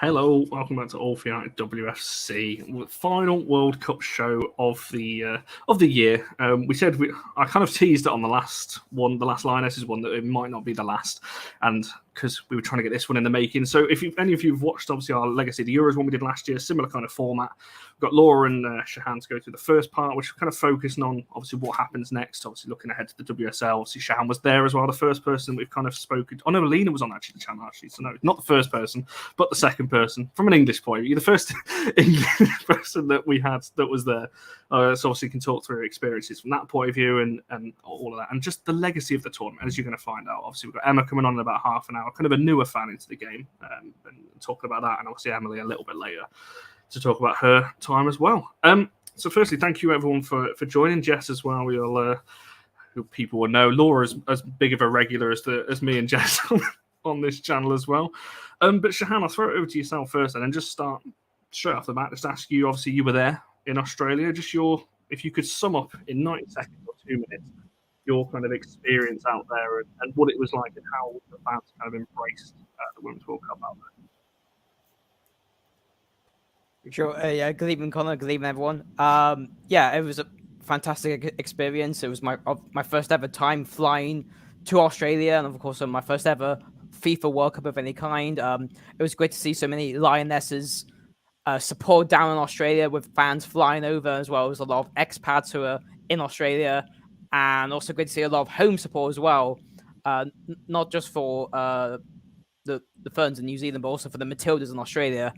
Hello, welcome back to All For United WFC, final World Cup show of the year. We said I kind of teased it on the last one, the last Lionesses one, that it might not be the last, and because we were trying to get this one in the making. So if any of you have watched, obviously, our Legacy of the Euros one we did last year, similar kind of format. We've got Laura and Shahan to go through the first part, which is kind of focusing on obviously what happens next. Obviously looking ahead to the WSL. Obviously Shahan was there as well, the first person we've kind of spoken. Oh no, Alina was on actually the channel actually. So no, not the first person, but the second person from an English point of view. The first English person that we had that was there. So obviously can talk through experiences from that point of view and all of that, and just the legacy of the tournament, as you're going to find out. Obviously we've got Emma coming on in about half an hour, kind of a newer fan into the game, and talking about that, and obviously Emily a little bit later to talk about her time as well. So firstly, thank you everyone for joining. Jess as well. We'll who people will know. Laura's as big of a regular as me and Jess on this channel as well. But Shahan, I'll throw it over to yourself first, and then just start straight off the bat. Just ask you. Obviously, you were there in Australia. Just if you could sum up in 90 seconds or 2 minutes your kind of experience out there and what it was like and how the fans kind of embraced the Women's World Cup out there. Sure. Yeah. Good evening, Connor. Good evening, everyone. Yeah, it was a fantastic experience. It was my first ever time flying to Australia, and of course, my first ever FIFA World Cup of any kind. It was great to see so many Lionesses support down in Australia with fans flying over, as well as a lot of expats who are in Australia, and also great to see a lot of home support as well. Not just for the Ferns in New Zealand, but also for the Matildas in Australia.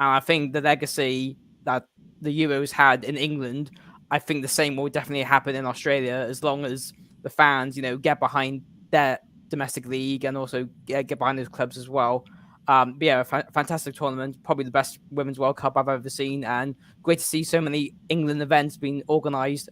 And I think the legacy that the Euros had in England, I think the same will definitely happen in Australia, as long as the fans, get behind their domestic league and also get behind those clubs as well. But yeah, a fantastic tournament, probably the best Women's World Cup I've ever seen, and great to see so many England events being organised.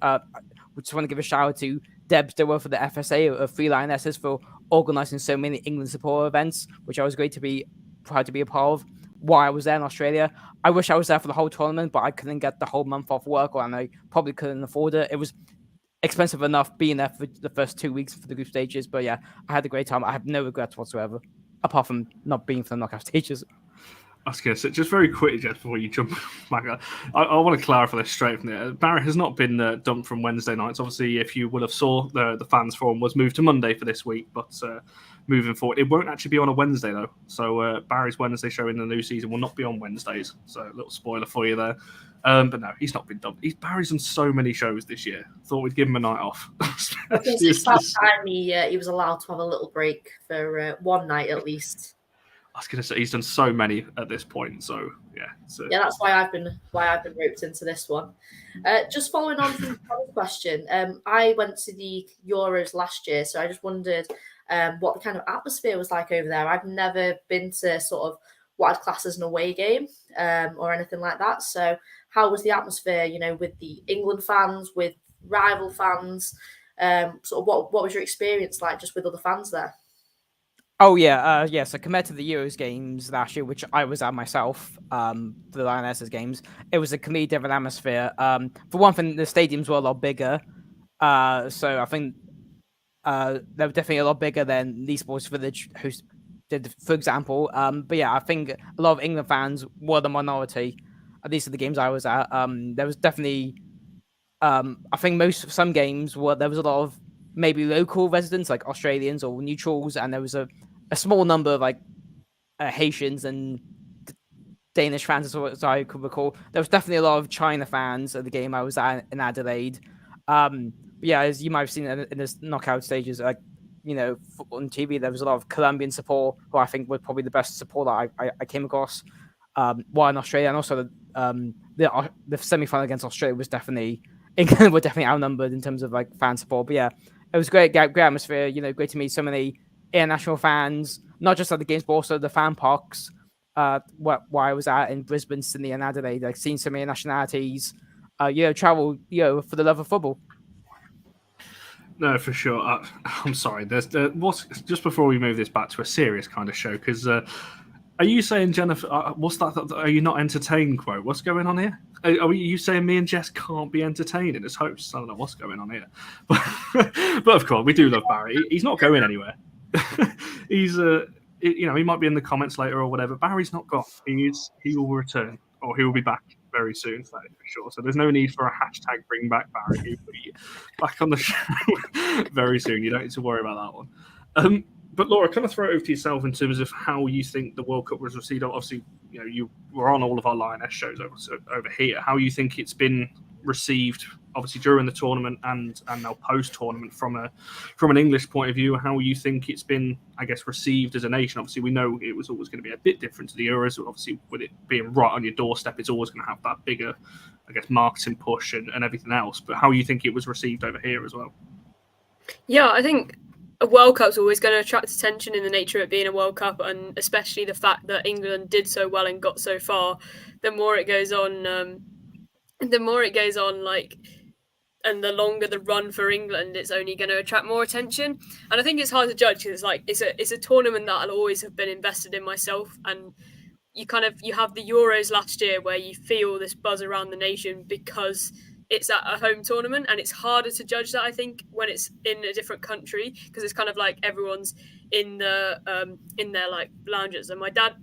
We just want to give a shout out to Deb Stowell for the FSA of Free Lionesses for organising so many England support events, which I was proud to be a part of while I was there in Australia. I wish I was there for the whole tournament, but I couldn't get the whole month off work, and I probably couldn't afford it. It was expensive enough being there for the first 2 weeks for the group stages, but yeah, I had a great time. I have no regrets whatsoever, apart from not being for the knockout stages. I was going to say, just very quickly, just before you jump back, I want to clarify this straight from there. Barry has not been dumped from Wednesday nights. Obviously, if you would have saw, the fans forum was moved to Monday for this week, but moving forward, it won't actually be on a Wednesday though. So Barry's Wednesday show in the new season will not be on Wednesdays. So a little spoiler for you there. But no, he's not been dumped. Barry's done so many shows this year. Thought we'd give him a night off. I think it's about time he was allowed to have a little break for one night at least. I was going to say he's done so many at this point, so yeah. Yeah, that's why I've been roped into this one. Just following on from the question, I went to the Euros last year, so I just wondered what the kind of atmosphere was like over there. I've never been to sort of what I'd class as an away game or anything like that. So how was the atmosphere? With the England fans, with rival fans, sort of what was your experience like just with other fans there? Oh, yeah. So compared to the Euros games last year, which I was at myself, for the Lionesses games, it was a completely different atmosphere. For one thing, the stadiums were a lot bigger. So I think they were definitely a lot bigger than the Sports Village, who did, for example. But yeah, I think a lot of England fans were the minority. At least at the games I was at. There was definitely, I think some games there was a lot of maybe local residents, like Australians or neutrals, and there was a small number of Haitians and Danish fans, as I could recall. There was definitely a lot of China fans at the game I was at in Adelaide. Yeah, as you might have seen in this knockout stages, on TV, there was a lot of Colombian support, who I think were probably the best support that I came across while in Australia. And also the semi-final against Australia was definitely, England were definitely outnumbered in terms of fan support. But yeah, it was great atmosphere. Great to meet so many international fans, not just at the games, but also the fan parks. Where I was at in Brisbane, Sydney, and Adelaide, seeing so many nationalities. Travel, for the love of football. No, for sure. I'm sorry. Just before we move this back to a serious kind of show, because are you saying, Jennifer? What's that? Are you not entertained? Quote. What's going on here? Are you saying me and Jess can't be entertaining as hosts? I don't know what's going on here, but of course we do love Barry. He's not going anywhere. He's you know, he might be in the comments later or whatever. Barry's not gone. He will return, or he will be back very soon, for sure. So there's no need for a hashtag bring back Barry. He'll be back on the show very soon. You don't need to worry about that one. But Laura, kind of throw it over to yourself in terms of how you think the World Cup was received. Obviously, you know, you were on all of our Lioness shows over here. How you think it's been received, obviously during the tournament and now post tournament from an English point of view? How you think it's been, I guess, received as a nation? Obviously, we know it was always going to be a bit different to the Euros. Obviously, with it being right on your doorstep, it's always going to have that bigger, I guess, marketing push and everything else. But how you think it was received over here as well? Yeah, I think a World Cup's always going to attract attention in the nature of it being a World Cup, and especially the fact that England did so well and got so far. The more it goes on, like, and the longer the run for England, it's only going to attract more attention. And I think it's hard to judge because it's a tournament that I'll always have been invested in myself. And you have the Euros last year where you feel this buzz around the nation because it's at a home tournament, and it's harder to judge that, I think, when it's in a different country, because it's kind of like everyone's in their like lounges. And my dad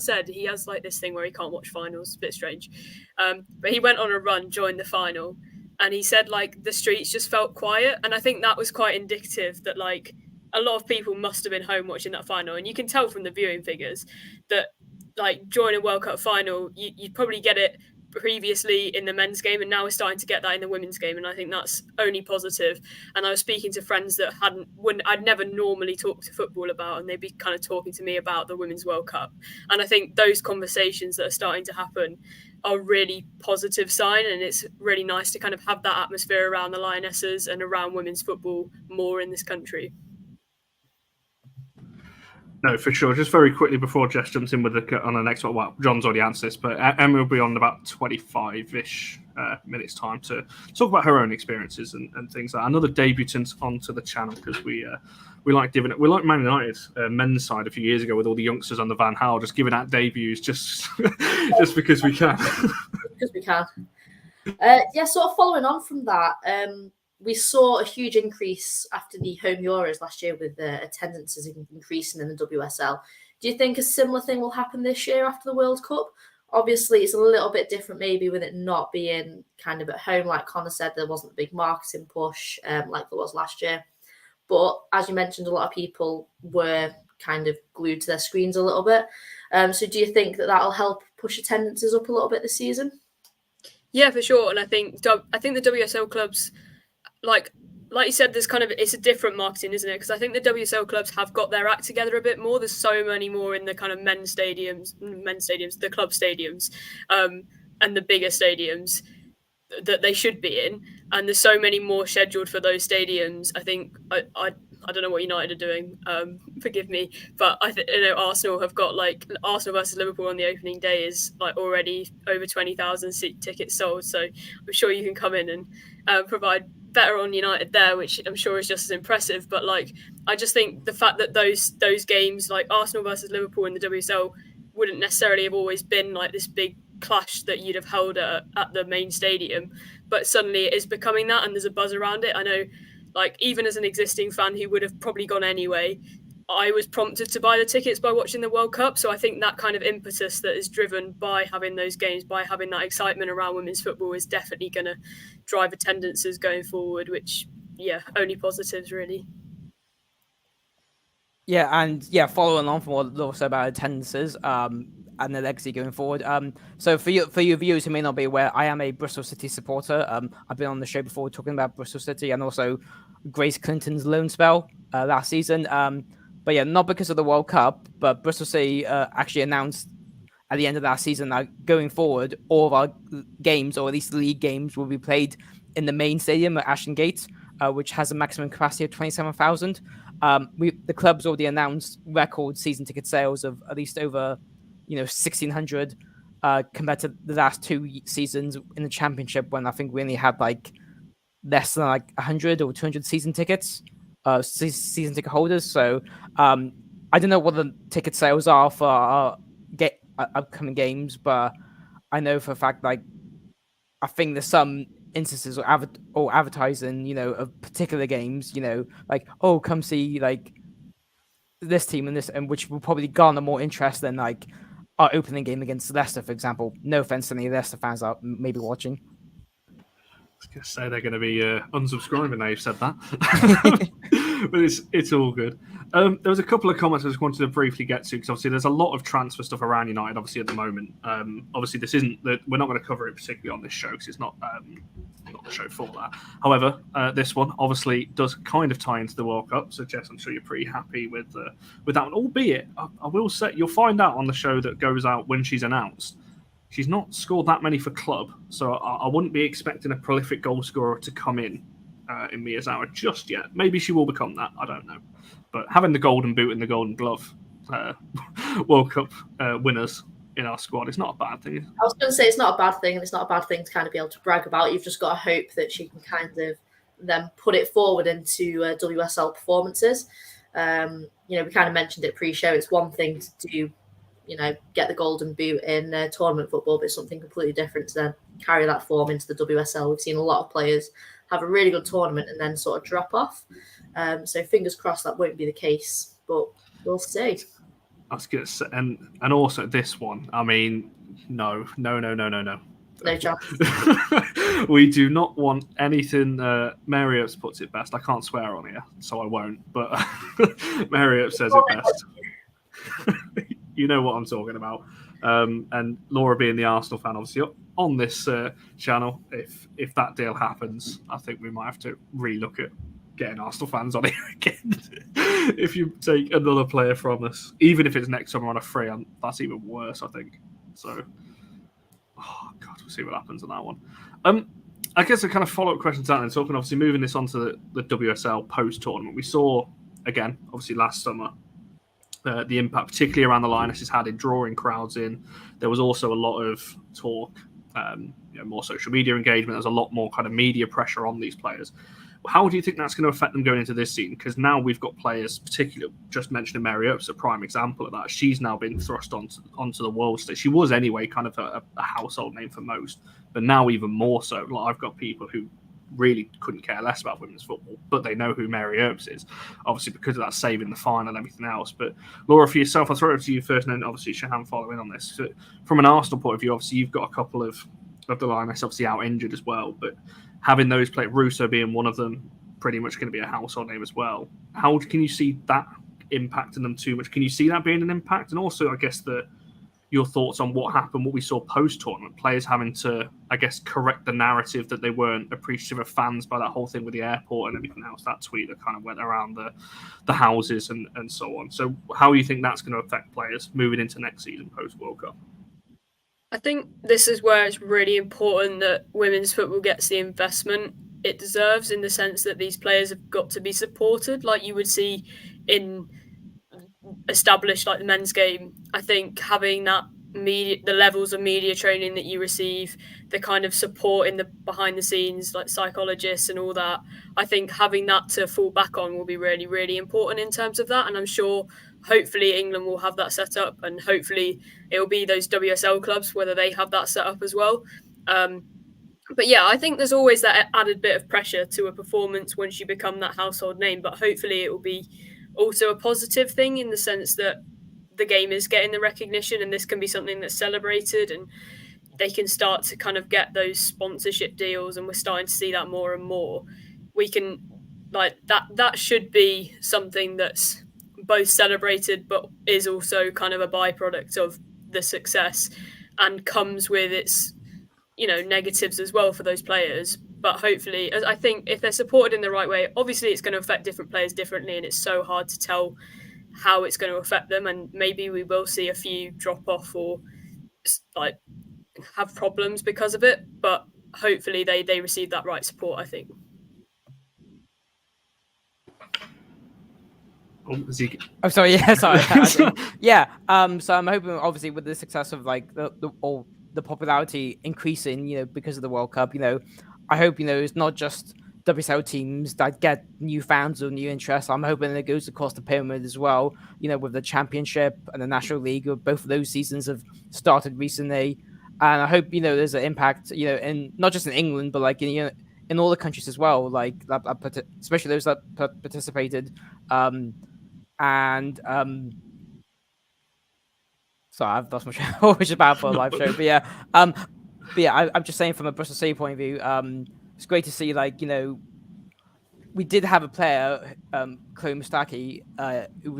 said he has like this thing where he can't watch finals. It's a bit strange, but he went on a run, joined the final, and he said like the streets just felt quiet, and I think that was quite indicative that like a lot of people must have been home watching that final. And you can tell from the viewing figures that like during a World Cup final, you'd probably get it previously in the men's game, and now we're starting to get that in the women's game, and I think that's only positive. And I was speaking to friends that I'd never normally talk to football about, and they'd be kind of talking to me about the Women's World Cup. And I think those conversations that are starting to happen are a really positive sign, and it's really nice to kind of have that atmosphere around the Lionesses and around women's football more in this country. No, for sure. Just very quickly before Jess jumps in with on the next one. Well, John's already answered this, but Emma will be on about 25-ish minutes time to talk about her own experiences and things like that. Another debutant onto the channel, because we like giving it. We like Man United men's side a few years ago with all the youngsters on the Van Gaal, just giving out debuts just just because we can. Because we can. Yeah, sort of following on from that. We saw a huge increase after the home Euros last year with the attendances increasing in the WSL. Do you think a similar thing will happen this year after the World Cup? Obviously, it's a little bit different maybe with it not being kind of at home. Like Conner said, there wasn't a big marketing push like there was last year. But as you mentioned, a lot of people were kind of glued to their screens a little bit. So do you think that that'll help push attendances up a little bit this season? Yeah, for sure. And I think the WSL clubs, like you said, it's a different marketing, isn't it? Because I think the WSL clubs have got their act together a bit more. There's so many more in the kind of men's stadiums, the club stadiums, and the bigger stadiums that they should be in. And there's so many more scheduled for those stadiums. I think I don't know what United are doing. Forgive me, but Arsenal have got like Arsenal versus Liverpool on the opening day is like already over 20,000 tickets sold. So I'm sure you can come in and provide better on United there, which I'm sure is just as impressive. But like, I just think the fact that those games like Arsenal versus Liverpool in the WSL wouldn't necessarily have always been like this big clash that you'd have held at the main stadium, but suddenly it is becoming that, and there's a buzz around it. I know, like, even as an existing fan who would have probably gone anyway, I was prompted to buy the tickets by watching the World Cup. So I think that kind of impetus that is driven by having those games, by having that excitement around women's football, is definitely going to drive attendances going forward, which, yeah, only positives really. Yeah, and yeah, following on from what Laura said about attendances and the legacy going forward. So for your viewers who may not be aware, I am a Bristol City supporter. I've been on the show before talking about Bristol City and also Grace Clinton's loan spell last season. But yeah, not because of the World Cup, but Bristol City actually announced at the end of that season that going forward, all of our games, or at least league games, will be played in the main stadium at Ashton Gate, which has a maximum capacity of 27,000. The club's already announced record season ticket sales of at least over 1,600 compared to the last two seasons in the Championship, when I think we only had like less than like 100 or 200 season tickets, season ticket holders. So I don't know what the ticket sales are for our upcoming games, but I know for a fact, like, I think there's some instances or advertising, of particular games, like, oh, come see like this team and which will probably garner more interest than like our opening game against Leicester, for example. No offense to any Leicester fans out maybe watching. I was going to say they're going to be unsubscribing now you've said that. But it's all good. There was a couple of comments I just wanted to briefly get to, because obviously there's a lot of transfer stuff around United obviously at the moment. Obviously this isn't we're not going to cover it particularly on this show because it's not the show for that. However, this one obviously does kind of tie into the World Cup. So Jess, I'm sure you're pretty happy with that one. Albeit, I will say you'll find out on the show that goes out when she's announced. She's not scored that many for club, so I wouldn't be expecting a prolific goal scorer to come in Miyazawa just yet. Maybe she will become that. I don't know. But having the golden boot and the golden glove World Cup winners in our squad is not a bad thing. I was going to say it's not a bad thing, and it's not a bad thing to kind of be able to brag about. You've just got to hope that she can kind of then put it forward into WSL performances. We kind of mentioned it pre-show. It's one thing to do, get the golden boot in tournament football, but it's something completely different to then carry that form into the WSL. We've seen a lot of players have a really good tournament and then sort of drop off. So fingers crossed that won't be the case, but we'll see. I was going to say, and also this one, I mean, no. No chance. We do not want anything. Mary Oates puts it best. I can't swear on here, so I won't. But Mary Oates says it best. You know what I'm talking about. And Laura being the Arsenal fan, obviously, on this channel, if that deal happens, I think we might have to relook at getting Arsenal fans on here again. If you take another player from us, even if it's next summer on a free, that's even worse, I think. So, oh God, we'll see what happens on that one. I guess a kind of follow-up question to that, and talking, obviously, moving this on to the WSL post-tournament. We saw, again, obviously last summer, the impact, particularly around the Lionesses, had in drawing crowds in. There was also a lot of talk, more social media engagement. There's a lot more kind of media pressure on these players. How do you think that's going to affect them going into this season? Because now we've got players, particularly just mentioning Mary Oates, a prime example of that. She's now been thrust onto the world stage. She was anyway kind of a household name for most, but now even more so. Like, I've got people who really couldn't care less about women's football, but they know who Mary Oates is, obviously because of that save in the final and everything else. But Laura, for yourself, I'll throw it to you first, and then obviously Shahan following on this. So from an Arsenal point of view, obviously you've got a couple of the Lioness obviously out injured as well, but having those players, Russo being one of them, pretty much going to be a household name as well. How can you see that impacting them too much? Can you see that being an impact? And also, I guess, your thoughts on what happened, what we saw post-tournament, players having to, I guess, correct the narrative that they weren't appreciative of fans by that whole thing with the airport and everything else, that tweet that kind of went around the houses and so on. So how do you think that's going to affect players moving into next season post-World Cup? I think this is where it's really important that women's football gets the investment it deserves, in the sense that these players have got to be supported like you would see in established like the men's game. I think having that media, the levels of media training that you receive, the kind of support in the behind the scenes, like psychologists and all that, I think having that to fall back on will be really, really important in terms of that. And I'm sure hopefully England will have that set up, and hopefully it will be those WSL clubs, whether they have that set up as well. But yeah, I think there's always that added bit of pressure to a performance once you become that household name, but hopefully it will be also a positive thing, in the sense that the game is getting the recognition, and this can be something that's celebrated, and they can start to kind of get those sponsorship deals, and we're starting to see that more and more. We can, like, that should be something that's both celebrated but is also kind of a byproduct of the success, and comes with its negatives as well for those players. But hopefully, I think if they're supported in the right way, obviously it's going to affect different players differently, and it's so hard to tell how it's going to affect them, and maybe we will see a few drop off or like have problems because of it, but hopefully they receive that right support, I think. Oh, sorry. Yeah, sorry. Yeah. So I'm hoping, obviously, with the success of like the popularity increasing, because of the World Cup, I hope, it's not just WSL teams that get new fans or new interest. I'm hoping it goes across the pyramid as well, with the Championship and the National League. Both of those seasons have started recently. And I hope, there's an impact, in not just in England, but like, in all the countries as well, like especially those that participated and sorry, I've lost my train, which is bad for a live show. But yeah, I'm just saying from a Bristol City point of view, it's great to see, like, you know, we did have a player, Chloe Mustaki, who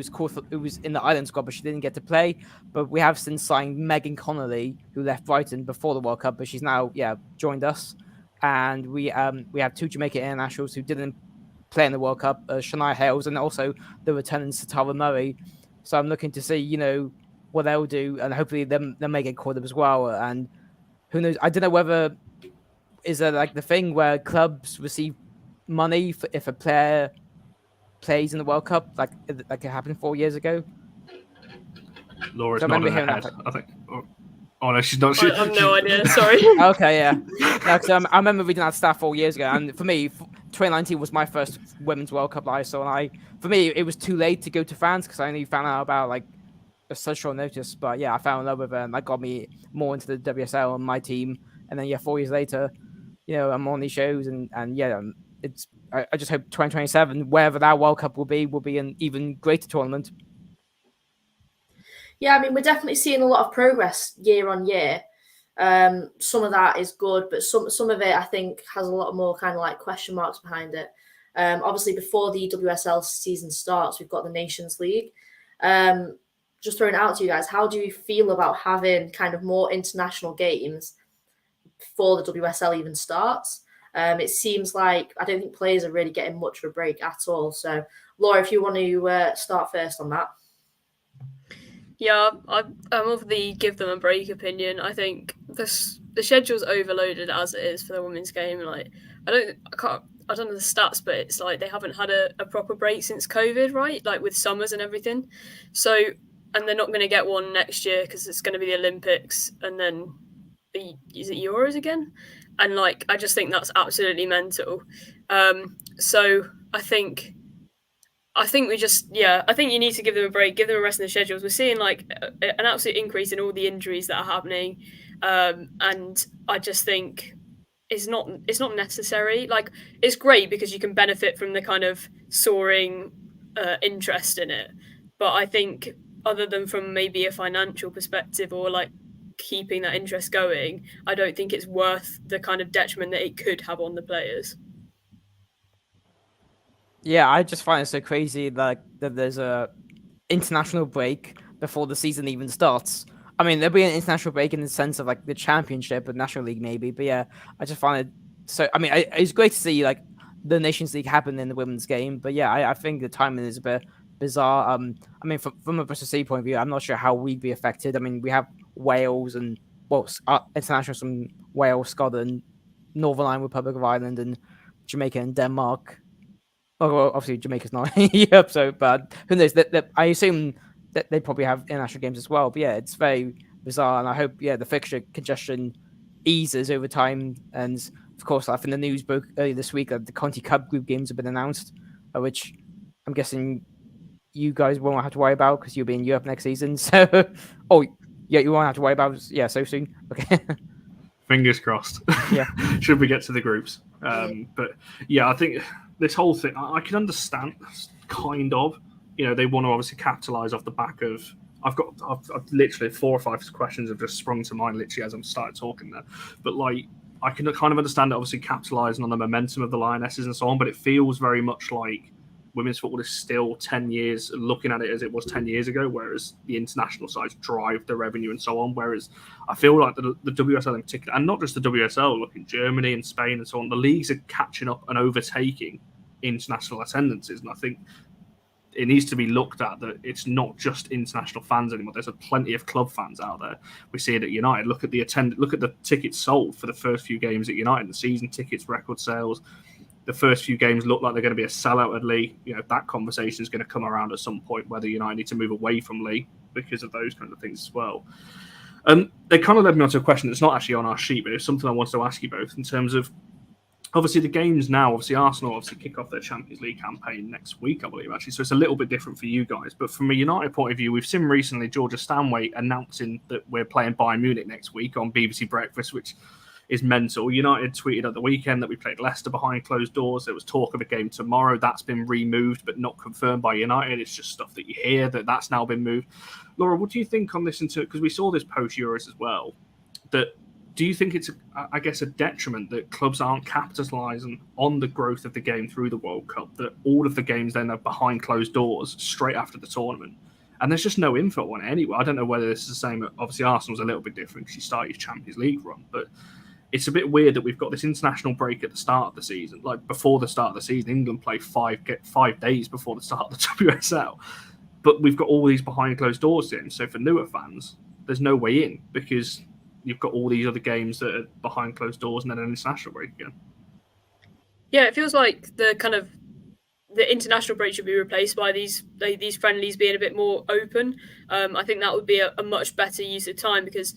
was in the Ireland squad, but she didn't get to play. But we have since signed Megan Connolly, who left Brighton before the World Cup, but she's now joined us. And we have two Jamaican internationals who didn't play in the World Cup, Shania Hales, and also the returning Satara Murray. So I'm looking to see, you know, what they'll do, and hopefully they'll make it called up as well. And who knows? I don't know whether is there like the thing where clubs receive money if a player plays in the World Cup, like it happened 4 years ago. Laura's So I nodding remember her hearing head. that. I think. Oh no, she's not. I have no idea. Sorry. Okay, yeah. No, because I remember reading that stat 4 years ago, and for me, 2019 was my first Women's World Cup that I saw, and for me, it was too late to go to France because I only found out about like such short notice. But yeah, I fell in love with it, and that got me more into the WSL and my team. And then 4 years later, you know, I'm on these shows, and yeah, it's. I just hope 2027, wherever that World Cup will be an even greater tournament. Yeah, I mean, we're definitely seeing a lot of progress year on year. Some of that is good, but some of it I think has a lot more kind of like question marks behind it. Obviously, before the WSL season starts, we've got the Nations League. Just throwing it out to you guys, how do you feel about having kind of more international games before the WSL even starts? It seems like I don't think players are really getting much of a break at all. So, Laura, if you want to start first on that. Yeah, I'm of the give them a break opinion. I think the schedule's overloaded as it is for the women's game. Like, I don't know the stats, but it's like they haven't had a proper break since COVID, right? Like with summers and everything. So, and they're not going to get one next year because it's going to be the Olympics and then is it Euros again? And like, I just think that's absolutely mental. So I think we just, I think you need to give them a break, give them a rest in the schedules. We're seeing like an absolute increase in all the injuries that are happening. And I just think it's not necessary. Like, it's great because you can benefit from the kind of soaring interest in it. But I think other than from maybe a financial perspective or like keeping that interest going, I don't think it's worth the kind of detriment that it could have on the players. Yeah, I just find it so crazy like that there's a international break before the season even starts. I mean, there'll be an international break in the sense of like the championship and National League maybe, but yeah, I just find it so. I mean, it's great to see like the Nations League happen in the women's game, but yeah, I think the timing is a bit bizarre. I mean, from a Bristol City point of view, I'm not sure how we'd be affected. I mean, we have Wales and internationals from Wales, Scotland, Northern Ireland, Republic of Ireland, and Jamaica and Denmark. Oh, well, obviously Jamaica's not in Europe, so but who knows? That I assume that they probably have international games as well. But yeah, it's very bizarre, and I hope the fixture congestion eases over time. And of course, I think the news broke earlier this week that the Conti Cup group games have been announced, which I'm guessing you guys won't have to worry about because you'll be in Europe next season. So, you won't have to worry about so soon. Okay. Fingers crossed. Yeah. Should we get to the groups? But yeah, I think this whole thing, I can understand, kind of. You know, they want to obviously capitalize off the back of. I've literally 4 or 5 questions have just sprung to mind literally as I'm started talking there. But like, I can kind of understand it, obviously capitalizing on the momentum of the Lionesses and so on. But it feels very much like women's football is still 10 years, looking at it as it was 10 years ago, whereas the international sides drive the revenue and so on. Whereas I feel like the WSL in particular, and not just the WSL, look in Germany and Spain and so on, the leagues are catching up and overtaking international attendances. And I think it needs to be looked at that it's not just international fans anymore. There's plenty of club fans out there. We see it at United. Look at the tickets sold for the first few games at United, the season tickets, record sales. The first few games look like they're going to be a sellout at Lee. You know, that conversation is going to come around at some point, whether United need to move away from Lee because of those kind of things as well. They kind of led me on to a question that's not actually on our sheet, but it's something I wanted to ask you both in terms of, obviously, the games now, obviously, Arsenal kick off their Champions League campaign next week, I believe, actually. So it's a little bit different for you guys. But from a United point of view, we've seen recently Georgia Stanway announcing that we're playing Bayern Munich next week on BBC Breakfast, which mental. United tweeted at the weekend that we played Leicester behind closed doors. There was talk of a game tomorrow. That's been removed, but not confirmed by United. It's just stuff that you hear that's now been moved. Laura, what do you think on this? Because we saw this post Euros as well. Do you think it's, I guess, a detriment that clubs aren't capitalising on the growth of the game through the World Cup, that all of the games then are behind closed doors straight after the tournament? And there's just no info on it anyway. I don't know whether this is the same. Obviously, Arsenal's a little bit different because you start your Champions League run. But it's a bit weird that we've got this international break at the start of the season. Like, before the start of the season, England play 5 days before the start of the WSL. But we've got all these behind closed doors in. So for newer fans, there's no way in because you've got all these other games that are behind closed doors and then an international break again. Yeah, it feels like the international break should be replaced by these friendlies being a bit more open. I think that would be a much better use of time because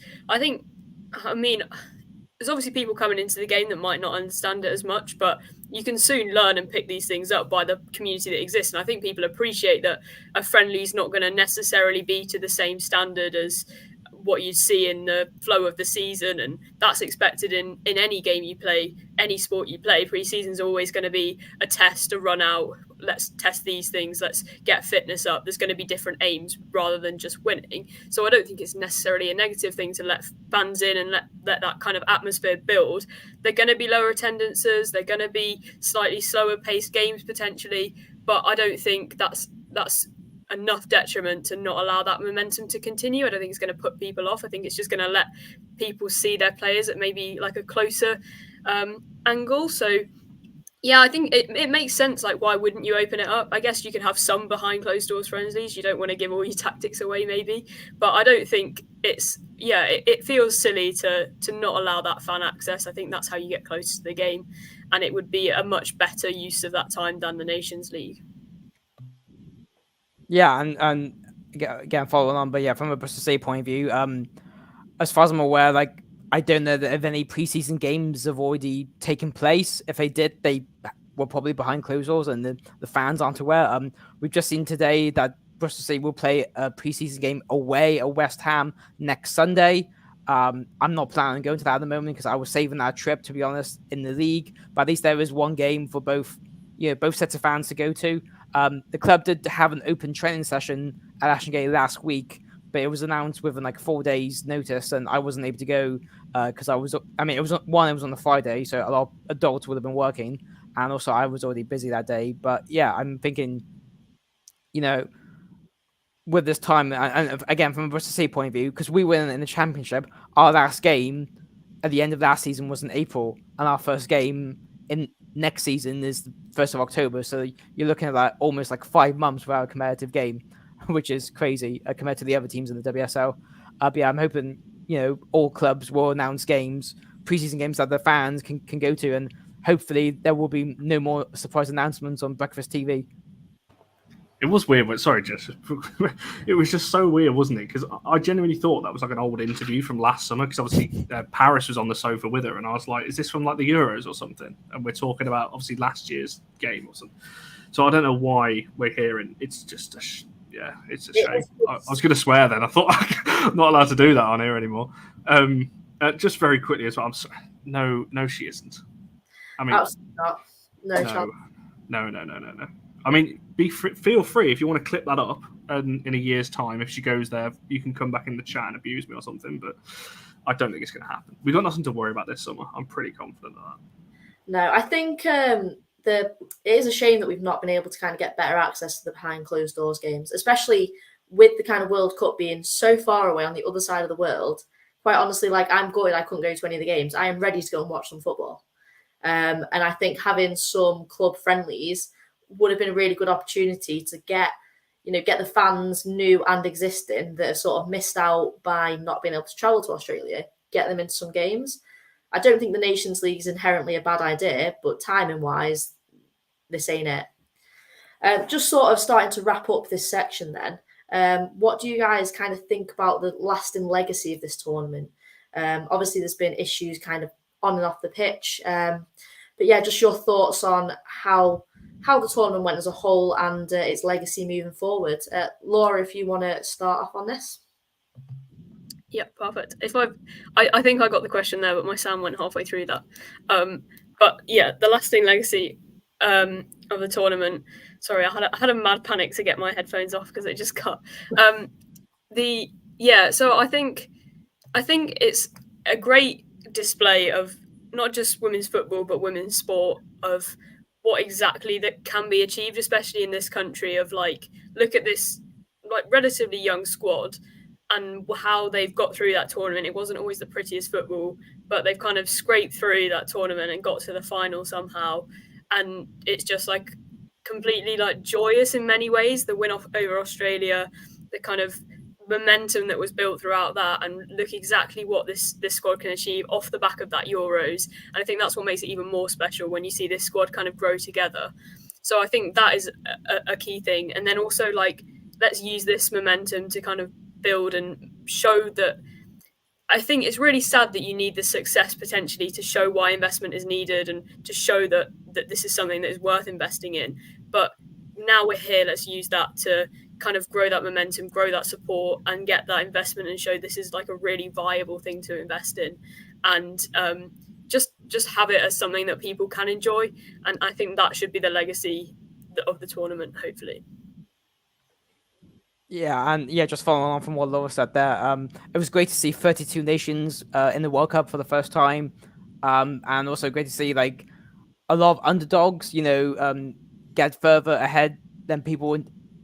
there's obviously people coming into the game that might not understand it as much, but you can soon learn and pick these things up by the community that exists. And I think people appreciate that a friendly is not going to necessarily be to the same standard as what you see in the flow of the season, and that's expected in any game you play, any sport you play. Pre-season is always going to be a test, a run out, let's test these things, let's get fitness up. There's going to be different aims rather than just winning. So I don't think it's necessarily a negative thing to let fans in and let that kind of atmosphere build. They're going to be lower attendances, they're going to be slightly slower paced games potentially, but I don't think that's enough detriment to not allow that momentum to continue. I don't think it's going to put people off. I think it's just going to let people see their players at maybe like a closer angle. So yeah, I think it makes sense. Like, why wouldn't you open it up? I guess you can have some behind closed doors friendlies. You don't want to give all your tactics away maybe, but I don't think it feels silly to not allow that fan access. I think that's how you get close to the game, and it would be a much better use of that time than the Nations League. Yeah, and again, following on, but yeah, from a Bristol City point of view, as far as I'm aware, like, I don't know that if any preseason games have already taken place. If they did, they were probably behind closed doors, and the fans aren't aware. We've just seen today that Bristol City will play a preseason game away at West Ham next Sunday. I'm not planning on going to that at the moment because I was saving that trip, to be honest, in the league. But at least there is one game for both sets of fans to go to. The club did have an open training session at Ashton Gate last week, but it was announced within like 4 days' notice, and I wasn't able to go because it was on the Friday, so a lot of adults would have been working, and also I was already busy that day. But yeah, I'm thinking, with this time, and again, from a Bristol City point of view, because we were in the Championship, our last game at the end of last season was in April, and our first game in next season is the 1st of October. So you're looking at like almost like 5 months without a competitive game, which is crazy compared to the other teams in the WSL. But yeah, I'm hoping, all clubs will announce games, preseason games that the fans can go to, and hopefully there will be no more surprise announcements on breakfast TV. It was weird, but sorry, Jess. It was just so weird, wasn't it? Because I genuinely thought that was like an old interview from last summer. Because obviously Paris was on the sofa with her, and I was like, "Is this from like the Euros or something?" And we're talking about obviously last year's game or something. So I don't know why we're hearing. It's just it's a shame. I was going to swear then. I thought I'm not allowed to do that on here anymore. Just very quickly as well. No, she isn't. I mean, absolutely not. No. I mean, feel free if you want to clip that up, and in a year's time, if she goes there, you can come back in the chat and abuse me or something. But I don't think it's going to happen. We've got nothing to worry about this summer. I'm pretty confident of that. No, I think it is a shame that we've not been able to kind of get better access to the behind closed doors games, especially with the kind of World Cup being so far away on the other side of the world. Quite honestly, like, I'm gutted I couldn't go to any of the games. I am ready to go and watch some football. And I think having some club friendlies would have been a really good opportunity to get the fans, new and existing, that have sort of missed out by not being able to travel to Australia, get them into some games. I don't think the Nations League is inherently a bad idea, but timing-wise, this ain't it. Just sort of starting to wrap up this section then. What do you guys kind of think about the lasting legacy of this tournament? Obviously, there's been issues kind of on and off the pitch. But yeah, just your thoughts on how the tournament went as a whole and its legacy moving forward. Laura, if you want to start off on this. Yeah, perfect. I think I got the question there, but my sound went halfway through that. But yeah, the lasting legacy of the tournament. Sorry, I had a mad panic to get my headphones off because it just cut. So I think it's a great display of not just women's football but women's sport, of what exactly that can be achieved, especially in this country. Of like, look at this like relatively young squad and how they've got through that tournament. It wasn't always the prettiest football, but they've kind of scraped through that tournament and got to the final somehow. And it's just like completely like joyous in many ways. The win off over Australia, the kind of momentum that was built throughout that, and look exactly what this squad can achieve off the back of that Euros. And I think that's what makes it even more special when you see this squad kind of grow together. So I think that is a key thing. And then also, like, let's use this momentum to kind of build and show that. I think it's really sad that you need the success potentially to show why investment is needed and to show that this is something that is worth investing in. But now we're here, let's use that to kind of grow that momentum, grow that support, and get that investment and show this is like a really viable thing to invest in. And just have it as something that people can enjoy. And I think that should be the legacy of the tournament, hopefully. Yeah, and yeah, just following on from what Laura said there, it was great to see 32 nations in the World Cup for the first time, and also great to see like a lot of underdogs, get further ahead than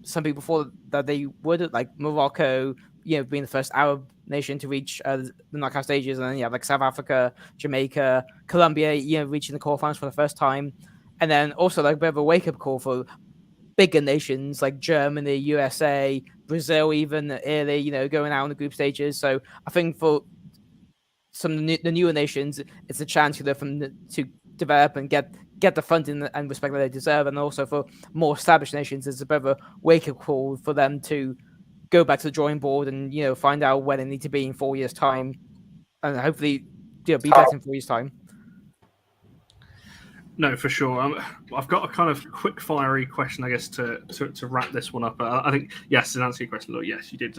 some people thought that they would, like Morocco, being the first Arab nation to reach the knockout stages, and then like South Africa, Jamaica, Colombia, reaching the quarterfinals for the first time, and then also like a bit of a wake up call for bigger nations like Germany, USA, Brazil, even Italy, going out in the group stages. So I think for some of the newer nations, it's a chance for them to develop and get the funding and respect that they deserve. And also for more established nations, it's a bit of a wake-up call for them to go back to the drawing board and, find out where they need to be in 4 years' time. And hopefully, be better in 4 years' time. No, for sure. I've got a kind of quick fiery question, I guess, to wrap this one up. I think, yes, to answer your question, look, yes, you did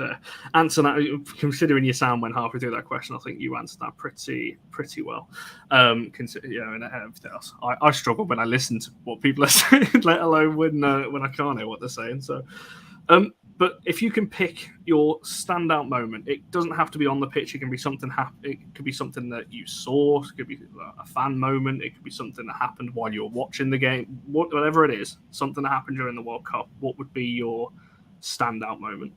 answer that. Considering your sound went halfway through that question, I think you answered that pretty well. And everything else. I struggle when I listen to what people are saying, let alone when I can't hear what they're saying. So, but if you can pick your standout moment, it doesn't have to be on the pitch. It can be something It could be something that you saw. It could be a fan moment. It could be something that happened while you were watching the game. Whatever it is, something that happened during the World Cup. What would be your standout moment?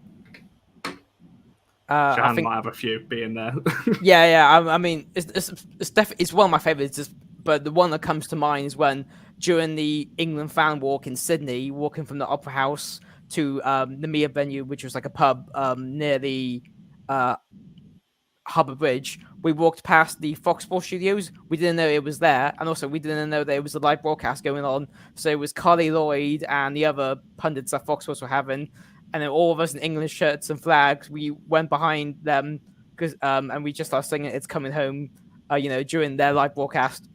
Shahan might have a few being there. Yeah. I mean, it's definitely one of my favorites. But the one that comes to mind is when during the England fan walk in Sydney, walking from the Opera House to the Mia venue, which was like a pub near the Harbour Bridge, we walked past the Fox Sports studios. We didn't know it was there, and also we didn't know there was a live broadcast going on. So it was Carly Lloyd and the other pundits that Fox Sports were having, and then all of us in English shirts and flags. We went behind them and we just started singing "It's Coming Home," during their live broadcast.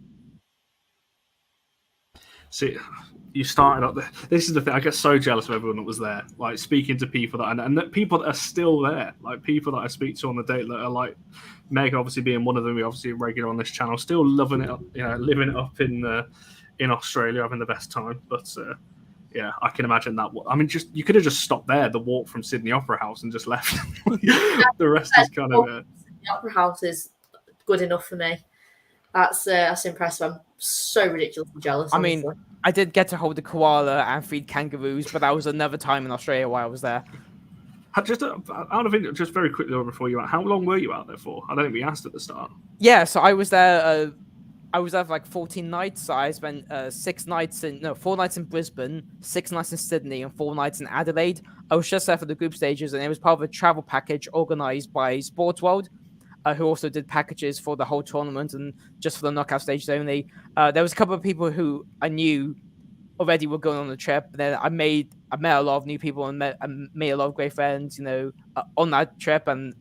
See, you started up there. This is the thing. I get so jealous of everyone that was there. Like speaking to people and people that are still there. Like people that I speak to on the day that are like Meg, obviously being one of them. We're obviously regular on this channel, still loving it. Living it up in Australia, having the best time. But yeah, I can imagine that. I mean, you could have just stopped there, the walk from Sydney Opera House, and just left. The rest is kind of. The Opera House is good enough for me. That's impressive. I'm so ridiculously jealous. I mean, I did get to hold a koala and feed kangaroos, but that was another time in Australia while I was there. Just out of interest, just very quickly before you out, how long were you out there for? I don't think we asked at the start. Yeah, so I was there. I was there for like 14 nights. So I spent 4 nights in Brisbane, 6 nights in Sydney, and 4 nights in Adelaide. I was just there for the group stages, and it was part of a travel package organised by Sports World, who also did packages for the whole tournament and just for the knockout stages only. There was a couple of people who I knew already were going on the trip. And then I met a lot of new people and made a lot of great friends, on that trip. And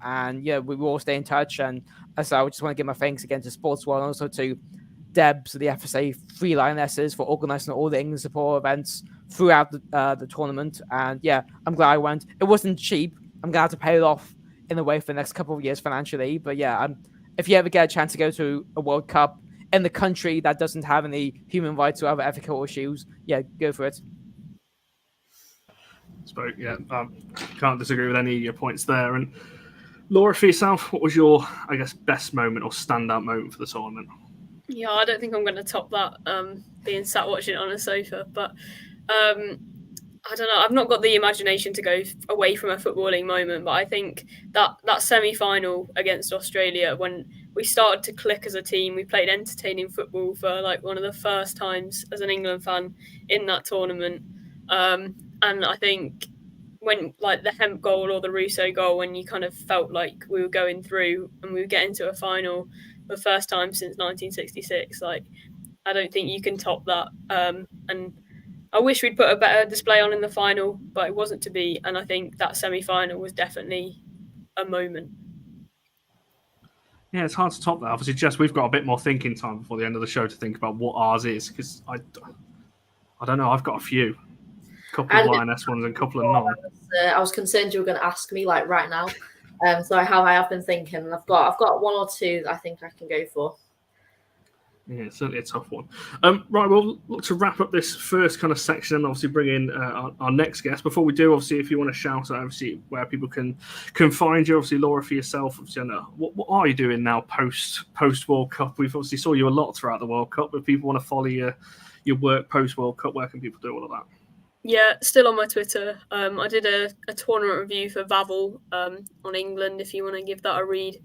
we will all stay in touch. And so I just want to give my thanks again to Sports World and also to Debs, the FSA Free Lionesses, for organising all the England support events throughout the tournament. And yeah, I'm glad I went. It wasn't cheap. I'm glad to pay it off in a way for the next couple of years financially. But yeah, if you ever get a chance to go to a World Cup in the country that doesn't have any human rights or other ethical issues, yeah, go for it. Yeah, can't disagree with any of your points there. And Laura, for yourself, what was your, I guess, best moment or standout moment for the tournament? Yeah, I don't think I'm going to top that, being sat watching it on a sofa. But I don't know. I've not got the imagination to go away from a footballing moment, but I think that semi-final against Australia, when we started to click as a team, we played entertaining football for like one of the first times as an England fan in that tournament. And I think when like the Hemp goal or the Russo goal, when you kind of felt like we were going through and we were getting to a final for the first time since 1966, like I don't think you can top that. And I wish we'd put a better display on in the final, but it wasn't to be. And I think that semi-final was definitely a moment. Yeah, it's hard to top that. Obviously, Jess, we've got a bit more thinking time before the end of the show to think about what ours is, because I don't know. I've got a few. A couple of Lioness ones and a couple of non. I was concerned you were going to ask me like right now. So I have been thinking, and I've got one or two that I think I can go for. Yeah, it's certainly a tough one. Right, we'll look to wrap up this first kind of section and obviously bring in our next guest. Before we do, obviously, if you want to shout out, obviously, where people can find you, obviously, Laura, for yourself, obviously, I know, what are you doing now post World Cup? We've obviously saw you a lot throughout the World Cup, but if people want to follow your work post World Cup, where can people do all of that? Yeah, still on my Twitter. I did a tournament review for Vavel on England, if you want to give that a read.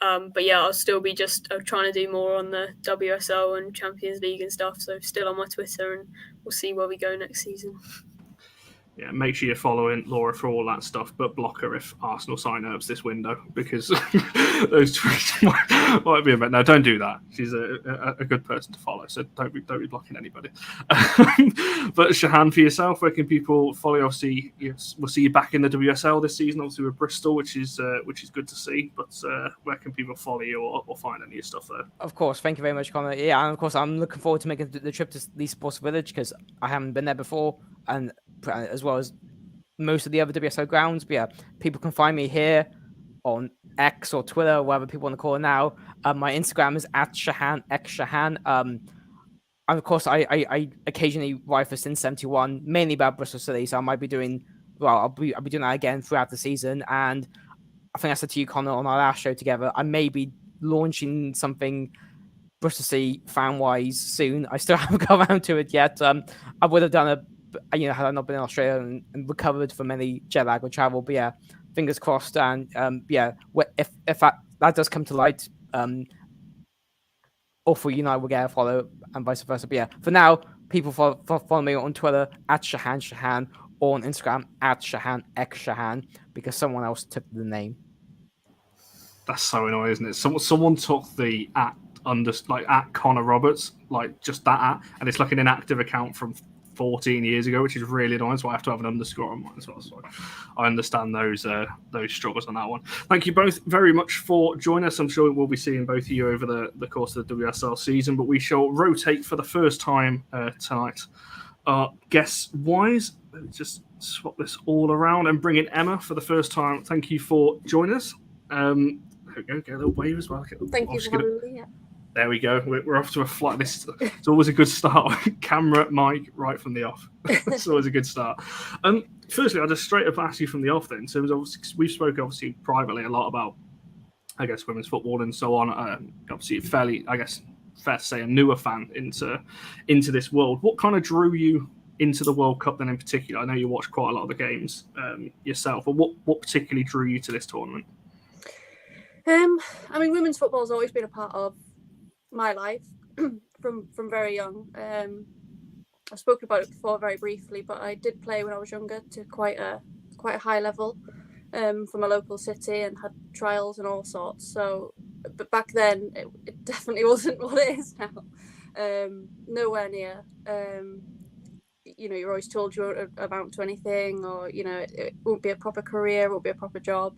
But yeah, I'll still be just trying to do more on the WSL and Champions League and stuff. So still on my Twitter, and we'll see where we go next season. Yeah, make sure you're following Laura for all that stuff, but block her if Arsenal sign ups this window, because those tweets might be a bit. No, don't do that. She's a good person to follow, so don't be blocking anybody. But Shahan, for yourself, where can people follow you? Obviously, we'll see you back in the WSL this season, obviously with Bristol, which is good to see. But where can people follow you or find any of your stuff there? Of course, thank you very much, Conner. Yeah, and of course, I'm looking forward to making the trip to the Sports Village because I haven't been there before, and as well as most of the other WSL grounds. But yeah, people can find me here on X or Twitter, or whatever people want to call it now. My Instagram is @ShahanXShahan. And of course, I occasionally write for Sin 71, mainly about Bristol City. So I might be doing I'll be doing that again throughout the season. And I think I said to you, Conner, on our last show together, I may be launching something Bristol City fan-wise soon. I still haven't got around to it yet. I would have done had I not been in Australia and recovered from any jet lag or travel. But yeah, fingers crossed. And if that does come to light, all for you and I will get a follow and vice versa. But yeah, for now, people follow me on Twitter @ShahanShahan or on Instagram @ShahanXShahan because someone else took the name. That's so annoying, isn't it? Someone took the @ Connor Roberts, like just that @ and it's like an inactive account from 14 years ago, which is really annoying. So I have to have an underscore on mine as well. So I understand those struggles on that one. Thank you both very much for joining us. I'm sure we'll be seeing both of you over the course of the WSL season, but we shall rotate for the first time tonight. Guest wise, let's just swap this all around and bring in Emma for the first time. Thank you for joining us. There we go. Get a little wave as well. Thank you for having me. Yeah. There we go. We're off to a flight. It's always a good start. Camera, mic, right from the off. It's always a good start. Firstly, I'll just straight up ask you from the off then. So we've spoken obviously privately a lot about, I guess, women's football and so on. Obviously, fairly, I guess, fair to say, a newer fan into this world. What kind of drew you into the World Cup then in particular? I know you watched quite a lot of the games yourself, but what particularly drew you to this tournament? I mean, women's football has always been a part of my life from very young. I've spoken about it before very briefly, but I did play when I was younger to quite a high level from a local city and had trials and all sorts. So, but back then it definitely wasn't what it is now. Nowhere near. You're always told you won't amount to anything, or it won't be a proper career, it won't be a proper job.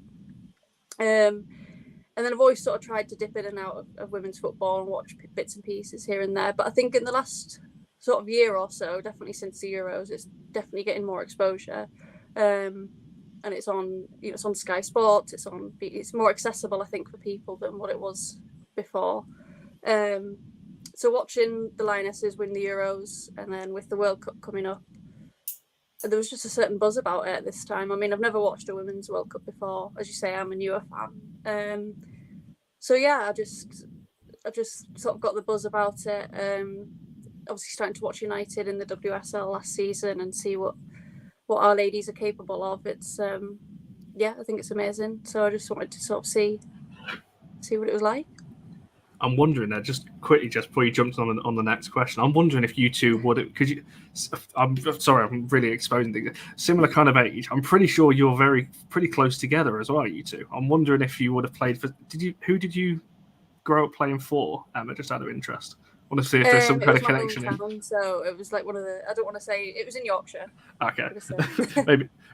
And then I've always sort of tried to dip in and out of women's football and watch bits and pieces here and there. But I think in the last sort of year or so, definitely since the Euros, it's definitely getting more exposure. And and it's on, it's on Sky Sports. It's more accessible, I think, for people than what it was before. So watching the Lionesses win the Euros, and then with the World Cup coming up, there was just a certain buzz about it at this time. I mean, I've never watched a Women's World Cup before. As you say, I'm a newer fan. So yeah, I just sort of got the buzz about it. Obviously starting to watch United in the WSL last season and see what our ladies are capable of. It's I think it's amazing. So I just wanted to sort of see what it was like. I'm wondering there, just quickly, just before you jumped on the next question, I'm wondering if you two would, because I'm sorry, I'm really exposing things. Similar kind of age. I'm pretty sure you're pretty close together as well, you two. I'm wondering if you would have played for. Who did you grow up playing for, Emma? Just out of interest. I want to see if there's some kind of connection. Hometown, so it was like one of the. I don't want to say it was in Yorkshire. Okay,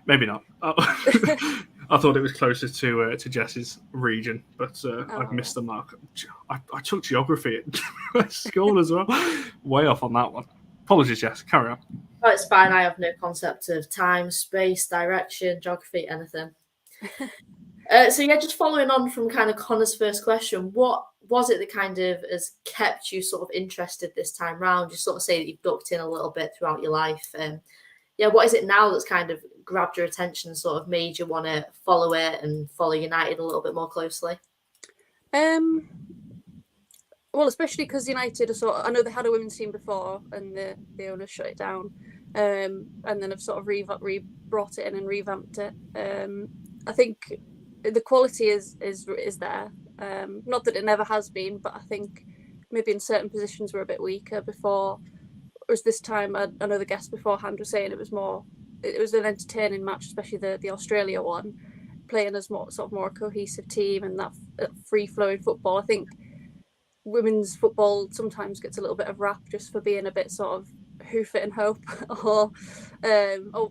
maybe not. Oh. I thought it was closer to Jess's region, but I've missed the mark. I took geography at school as well. Way off on that one. Apologies, Jess. Carry on. Oh, it's fine. I have no concept of time, space, direction, geography, anything. So yeah, just following on from kind of Connor's first question, what was it that kind of has kept you sort of interested this time round? You sort of say that you've ducked in a little bit throughout your life. What is it now that's kind of grabbed your attention, sort of made you want to follow it and follow United a little bit more closely? Well, especially because United are I know they had a women's team before and the owners shut it down, and then have sort of brought it in and revamped it. I think the quality is there. Not that it never has been, but I think maybe in certain positions we're a bit weaker before. Whereas this time, I know the guest beforehand was saying it was an entertaining match, especially the Australia one, playing as more a cohesive team and that free flowing football. I think women's football sometimes gets a little bit of rap just for being a bit sort of hoof it and hope, or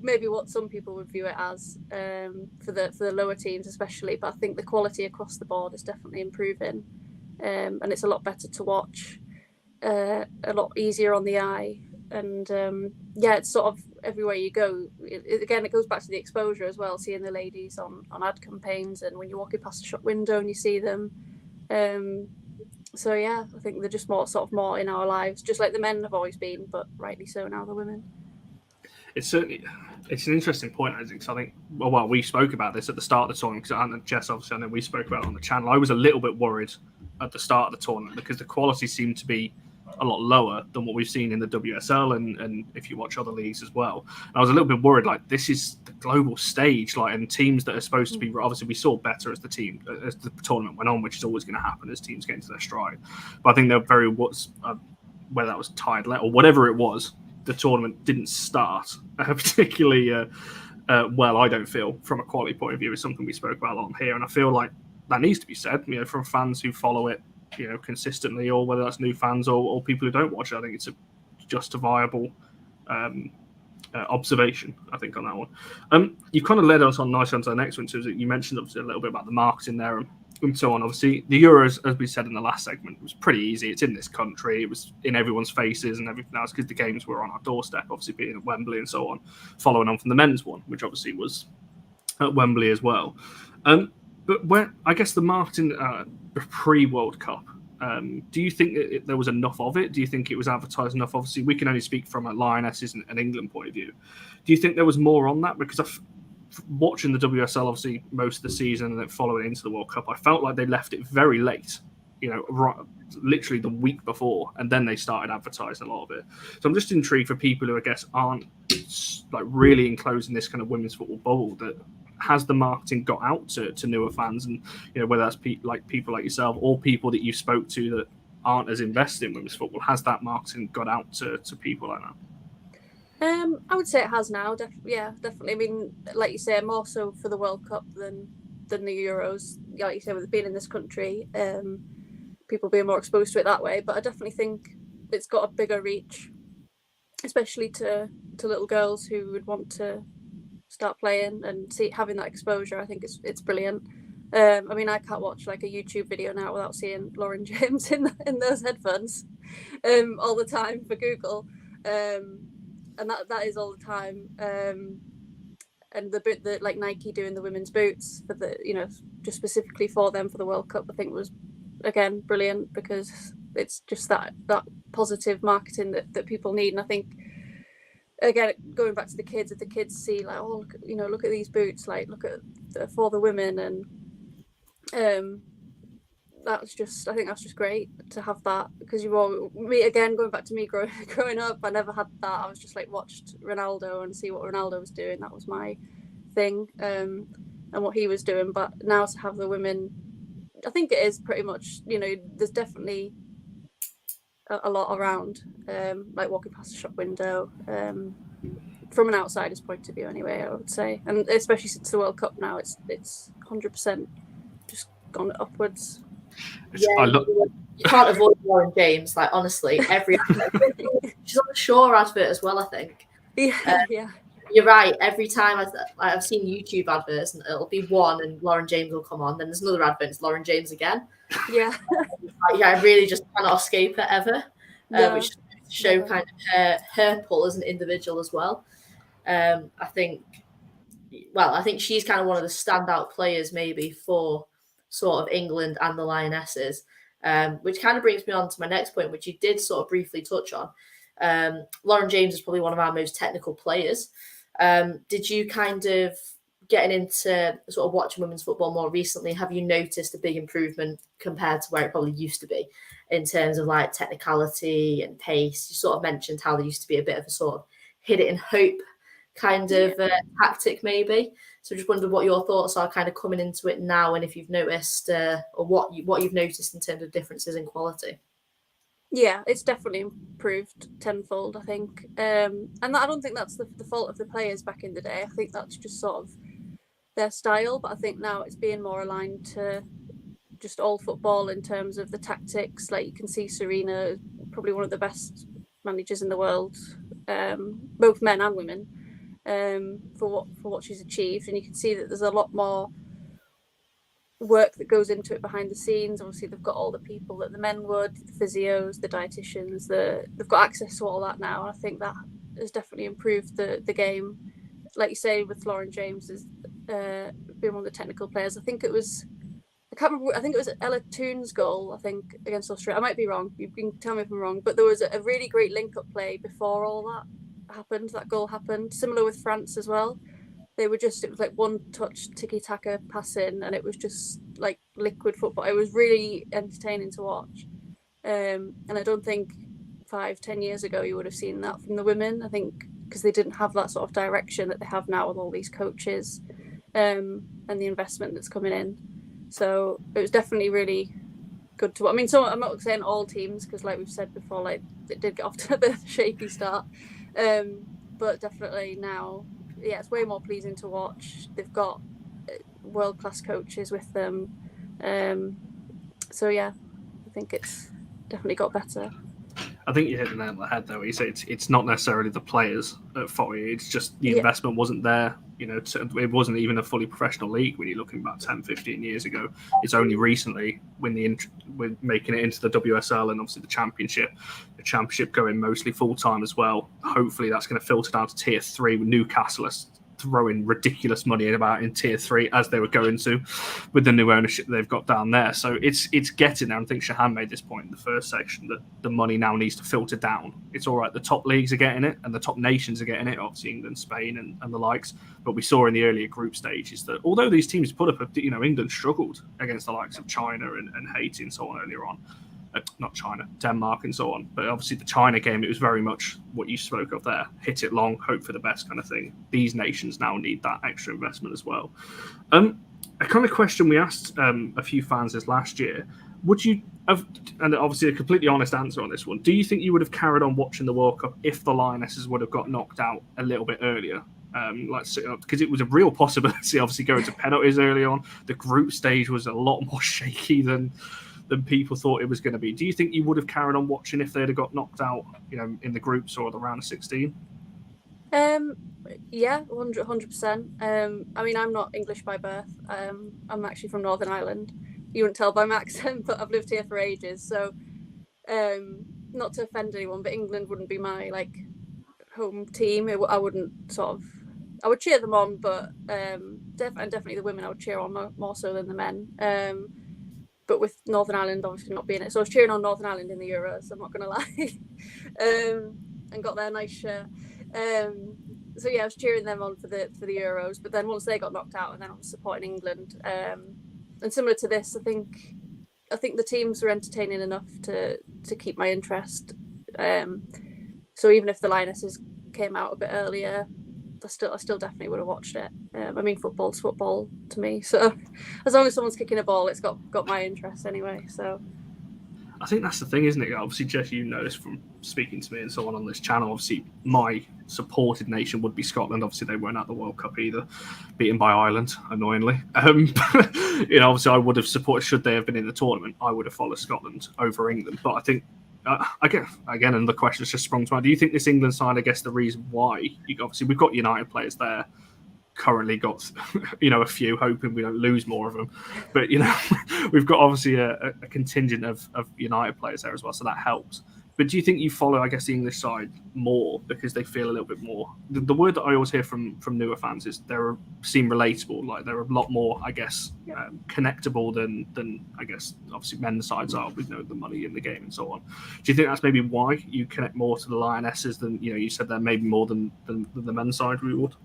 maybe what some people would view it as for the lower teams especially. But I think the quality across the board is definitely improving, and it's a lot better to watch, a lot easier on the eye. And it's sort of everywhere you go. It goes back to the exposure as well, seeing the ladies on ad campaigns and when you're walking past a shop window and you see them. So yeah, I think they're just more in our lives, just like the men have always been, but rightly so now the women. It's an interesting point, I think. So I think we spoke about this at the start of the tournament, because Jess, obviously, I know we spoke about it on the channel. I was a little bit worried at the start of the tournament because the quality seemed to be a lot lower than what we've seen in the WSL and if you watch other leagues as well. And I was a little bit worried, like, this is the global stage, like, and teams that are supposed to be, obviously we saw better as the tournament went on, which is always going to happen as teams get into their stride. But I think they're whether that was tied or whatever it was, the tournament didn't start particularly well, I don't feel, from a quality point of view. Is something we spoke about a lot here, and I feel like that needs to be said, from fans who follow it consistently, or whether that's new fans or people who don't watch it. I think it's a justifiable observation, I think, on that one. You kind of led us on nicely onto the next one, so you mentioned obviously a little bit about the marketing there and so on. Obviously, the Euros, as we said in the last segment, was pretty easy. It's in this country. It was in everyone's faces and everything else because the games were on our doorstep, obviously being at Wembley and so on, following on from the men's one, which obviously was at Wembley as well. But I guess the marketing pre-World Cup, do you think there was enough of it? Do you think it was advertised enough? Obviously, we can only speak from a Lionesses and England point of view. Do you think there was more on that? Because watching the WSL, obviously, most of the season and then following into the World Cup, I felt like they left it very late, literally the week before, and then they started advertising a lot of it. So I'm just intrigued for people who, I guess, aren't like really enclosed in this kind of women's football bubble, that has the marketing got out to newer fans, and whether that's people like yourself or people that you spoke to that aren't as invested in women's football, has that marketing got out to people like that? I would say it has now. Definitely. I mean, like you say, more so for the World Cup than the Euros. Like you say, with it being in this country, people being more exposed to it that way. But I definitely think it's got a bigger reach, especially to little girls who would want to start playing and having that exposure. I think it's brilliant. I mean, I can't watch like a YouTube video now without seeing Lauren James in those headphones all the time for Google, and that is all the time. and the boot that like Nike doing the women's boots for the, you know, just specifically for them for the World Cup, I think was again brilliant, because it's just that positive marketing that people need. And I think again, going back to the kids, if the kids see like, oh, look at these boots, like look at for the women, and I think that's just great to have that, because going back to me growing up, I never had that. I was just like watched Ronaldo and see what Ronaldo was doing. That was my thing, and what he was doing. But now to have the women, I think it is pretty much, there's definitely a lot around, like walking past a shop window, from an outsider's point of view anyway, I would say. And especially since the World Cup now, it's 100% just gone upwards. Yeah, you can't avoid Lauren James. Like honestly, every she's on the Shaw advert as well, I think. Yeah. You're right. Every time I've seen YouTube adverts, and it'll be one, and Lauren James will come on. Then there's another advert, it's Lauren James again. Yeah. I really just cannot escape it ever. No, which show kind of her pull as an individual as well. I think she's kind of one of the standout players maybe for sort of England and the Lionesses, which kind of brings me on to my next point, which you did sort of briefly touch on. Lauren James is probably one of our most technical players. Did you kind of getting into sort of watching women's football more recently, have you noticed a big improvement compared to where it probably used to be in terms of like technicality and pace? You sort of mentioned how there used to be a bit of a sort of hit it and hope kind of tactic maybe. So just wondered what your thoughts are kind of coming into it now, and if you've noticed or what you've noticed in terms of differences in quality. Yeah, it's definitely improved tenfold, I think. And I don't think that's the fault of the players back in the day. I think that's just sort of their style. But I think now it's being more aligned to just all football in terms of the tactics. Like you can see Serena, probably one of the best managers in the world, both men and women, for what she's achieved. And you can see that there's a lot more work that goes into it behind the scenes. Obviously they've got all the people that the men would, the physios, the dietitians, they've got access to all that now, and I think that has definitely improved the game. Like you say, with Lauren James as being one of the technical players, I think it was Ella Toon's goal, I think, against Australia. I might be wrong, you can tell me if I'm wrong, but there was a really great link-up play before all that goal happened, similar with France as well. It was like one touch tiki-taka pass in, and it was just like liquid football. It was really entertaining to watch. And I don't think 5-10 years ago you would have seen that from the women. I think because they didn't have that sort of direction that they have now with all these coaches, and the investment that's coming in. So it was definitely really good to. I mean, so I'm not saying all teams, because like we've said before, like it did get off to a bit of a shaky start, but definitely now. Yeah, it's way more pleasing to watch. They've got world-class coaches with them. So yeah, I think it's definitely got better. I think you hit the nail on the head though. You say it's not necessarily the players at FOI, it's just the investment wasn't there. It wasn't even a fully professional league when you're looking back 10-15 years ago. It's only recently when we're making it into the WSL and obviously the championship going mostly full-time as well. Hopefully that's going to filter down to tier 3 with Newcastle throwing ridiculous money in tier 3 as they were going to with the new ownership they've got down there. So it's getting there. I think Shahan made this point in the first section that the money now needs to filter down. It's all right, the top leagues are getting it and the top nations are getting it, obviously England, Spain and the likes. But we saw in the earlier group stages that although these teams put up, England struggled against the likes of China and Haiti and so on earlier on. Not China, Denmark and so on. But obviously the China game, it was very much what you spoke of there. Hit it long, hope for the best kind of thing. These nations now need that extra investment as well. A kind of question we asked a few fans this last year, would you have, and obviously a completely honest answer on this one, do you think you would have carried on watching the World Cup if the Lionesses would have got knocked out a little bit earlier? Because it was a real possibility, obviously going to penalties early on. The group stage was a lot more shaky than people thought it was going to be. Do you think you would have carried on watching if they'd have got knocked out, in the groups or the round of 16? Yeah, 100%. I mean, I'm not English by birth. I'm actually from Northern Ireland. You wouldn't tell by my accent, but I've lived here for ages. So, not to offend anyone, but England wouldn't be my home team. I wouldn't sort of I would cheer them on, but definitely the women I would cheer on more so than the men. But with Northern Ireland obviously not being it, so I was cheering on Northern Ireland in the Euros. I'm not going to lie, and got their nice shirt. So yeah, I was cheering them on for the Euros. But then once they got knocked out, and then I was supporting England. And similar to this, I think the teams were entertaining enough to keep my interest. So even if the Lionesses came out a bit earlier, I still definitely would have watched it. I mean, football's football to me. So as long as someone's kicking a ball, it's got my interest anyway. So I think that's the thing, isn't it? Obviously, Jess, you know this from speaking to me and so on this channel. Obviously, my supported nation would be Scotland. Obviously, they weren't at the World Cup either, beaten by Ireland, annoyingly. Obviously, I would have supported, should they have been in the tournament, I would have followed Scotland over England. But I think, again, and the question's just sprung to mind. Do you think this England side, I guess the reason why, obviously, we've got United players there, currently got a few, hoping we don't lose more of them, but we've got obviously a contingent of United players there as well, so that helps. But do you think you follow, I guess, the English side more because they feel a little bit more, the word that I always hear from newer fans is they seem relatable, like they're a lot more, I guess, connectable than I guess obviously men's sides are with the money in the game and so on. Do you think that's maybe why you connect more to the Lionesses than you said they're maybe more than the men's side we would?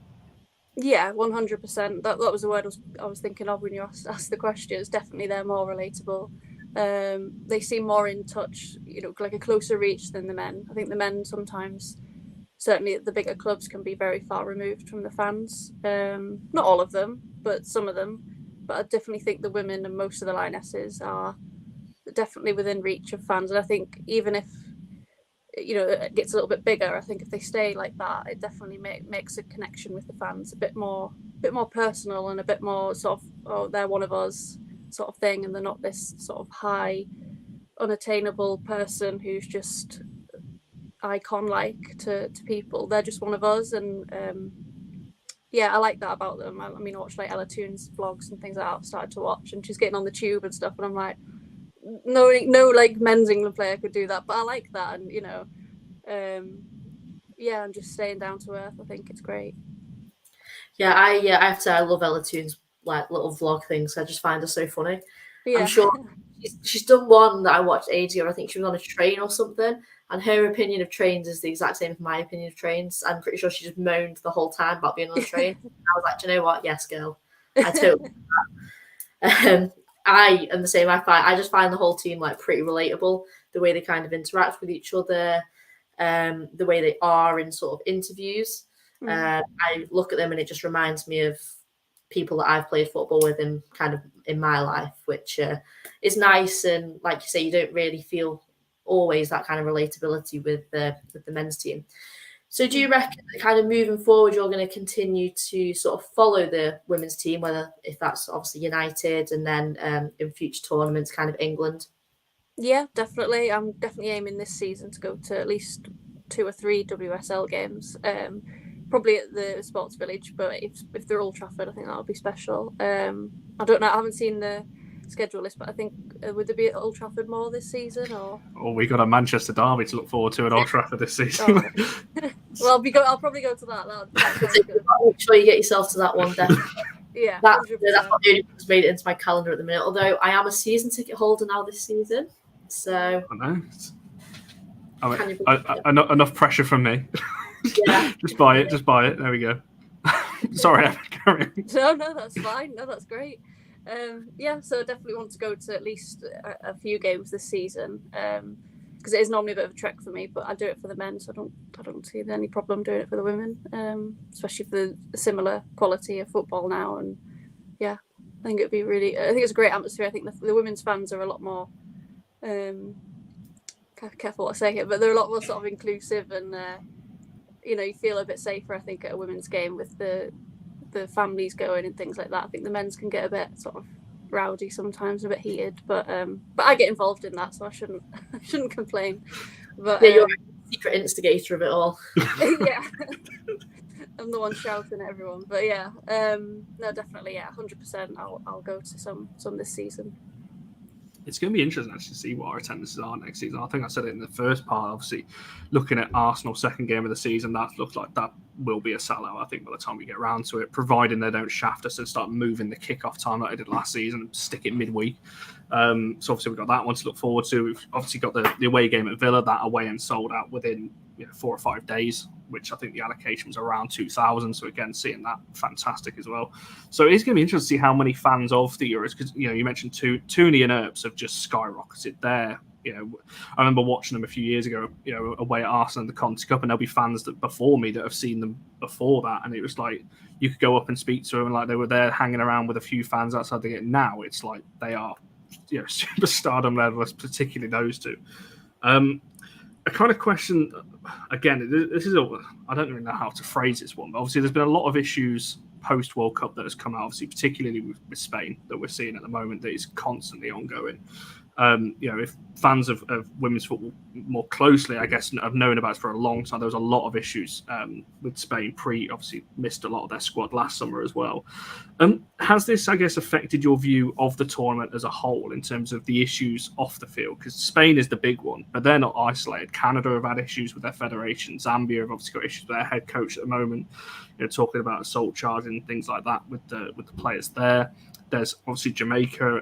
Yeah, 100%. That was the word I was thinking of when you asked the questions. Definitely, they're more relatable. They seem more in touch, like a closer reach than the men. I think the men sometimes, certainly at the bigger clubs, can be very far removed from the fans. Not all of them, but some of them. But I definitely think the women and most of the Lionesses are definitely within reach of fans. And I think even if it gets a little bit bigger, I think if they stay like that, it definitely makes a connection with the fans a bit more personal and a bit more sort of, oh, they're one of us sort of thing, and they're not this sort of high, unattainable person who's just icon-like to people. They're just one of us, and I like that about them. I mean, I watch like Ella Toon's vlogs and things like that. I've started to watch, and she's getting on the tube and stuff, and I'm like, no like men's England player could do that, but I like that. And I'm just staying down to earth. I think it's great. I have to say I love Ella Toon's like little vlog things. I just find her so funny. I'm sure she's done one that I watched ages ago. I think she was on a train or something, and her opinion of trains is the exact same as my opinion of trains. I'm pretty sure she just moaned the whole time about being on a train. I was like, do you know what? Yes, girl. I totally I am the same. I just find the whole team like pretty relatable. The way they kind of interact with each other, the way they are in sort of interviews. I look at them and it just reminds me of people that I've played football with in my life, which is nice. And like you say, you don't really feel always that kind of relatability with the men's team. So do you reckon that kind of moving forward, you're going to continue to sort of follow the women's team, if that's obviously United and then in future tournaments, kind of England? Yeah, definitely. I'm definitely aiming this season to go to at least 2 or 3 WSL games. Probably at the Sports Village, but if they're Old Trafford, I think that'll be special. I don't know. I haven't seen the schedule list, but I think would there be at Old Trafford more this season, or? Oh, we got a Manchester derby to look forward to at Old Trafford this season. Well, I'll probably go to that. Make sure you get yourself to that one, definitely. Yeah, that's not the only thing that's made it into my calendar at the minute. Although I am a season ticket holder now this season, so I know. Enough pressure from me. Yeah. Just buy it. There we go. Sorry, I'm carrying. No, that's fine. No, that's great. So I definitely want to go to at least a few games this season, because it is normally a bit of a trek for me, but I do it for the men, so I don't see any problem doing it for the women, especially for the similar quality of football now. And I think it'd be I think it's a great atmosphere. I think the women's fans are a lot more careful what I say here, but they're a lot more sort of inclusive, and you feel a bit safer, I think, at a women's game with the families going and things like that. I think the men's can get a bit sort of rowdy sometimes, a bit heated, but I get involved in that, so I shouldn't complain. But you're a secret instigator of it all. Yeah. I'm the one shouting at everyone, but no, definitely, 100%. I'll go to some this season. It's going to be interesting actually to see what our attendances are next season. I think I said it in the first part. Obviously, looking at Arsenal's second game of the season, that looked like that will be a sellout, I think, by the time we get around to it, providing they don't shaft us and start moving the kickoff time like they did last season and stick it midweek. So obviously we've got that one to look forward to. We've obviously got the away game at Villa, that away and sold out within 4 or 5 days, which I think the allocation was around 2,000. So again, seeing that, fantastic as well. So it's going to be interesting to see how many fans of the Euros, because you mentioned Tooney and Earps have just skyrocketed there. I remember watching them a few years ago, away at Arsenal in the Conti Cup, and there'll be fans that before me that have seen them before that, and it was like you could go up and speak to them, and like they were there hanging around with a few fans outside the gate. Now it's like they are, superstardom levels, particularly those two. A kind of question, again, this is I don't really know how to phrase this one, but obviously there's been a lot of issues post World Cup that has come out, obviously particularly with Spain, that we're seeing at the moment, that is constantly ongoing. If fans of women's football more closely, I guess, have known about it for a long time, there was a lot of issues with Spain obviously missed a lot of their squad last summer as well. Has this, I guess, affected your view of the tournament as a whole in terms of the issues off the field? Because Spain is the big one, but they're not isolated. Canada have had issues with their federation. Zambia have obviously got issues with their head coach at the moment, talking about assault charges and things like that with the players there. There's obviously Jamaica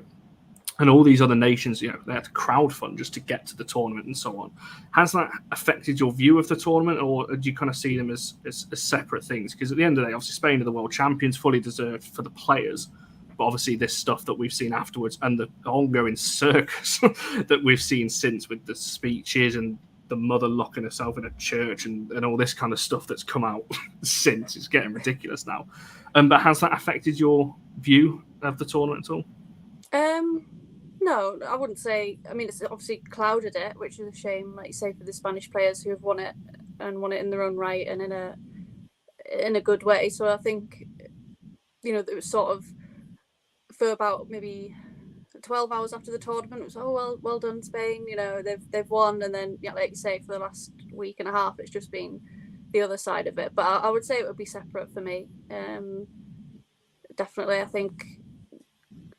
and all these other nations, they had to crowdfund just to get to the tournament and so on. Has that affected your view of the tournament, or do you kind of see them as separate things? Because at the end of the day, obviously Spain are the world champions, fully deserved for the players. But obviously this stuff that we've seen afterwards and the ongoing circus that we've seen since, with the speeches and the mother locking herself in a church and all this kind of stuff that's come out since, it's getting ridiculous now. But has that affected your view of the tournament at all? No, I wouldn't say. I mean, it's obviously clouded it, which is a shame, like you say, for the Spanish players who have won it and won it in their own right and in a good way. So I think, it was sort of, for about maybe 12 hours after the tournament, it was, well done Spain. They've won, and then like you say, for the last week and a half, it's just been the other side of it. But I would say it would be separate for me. Definitely, I think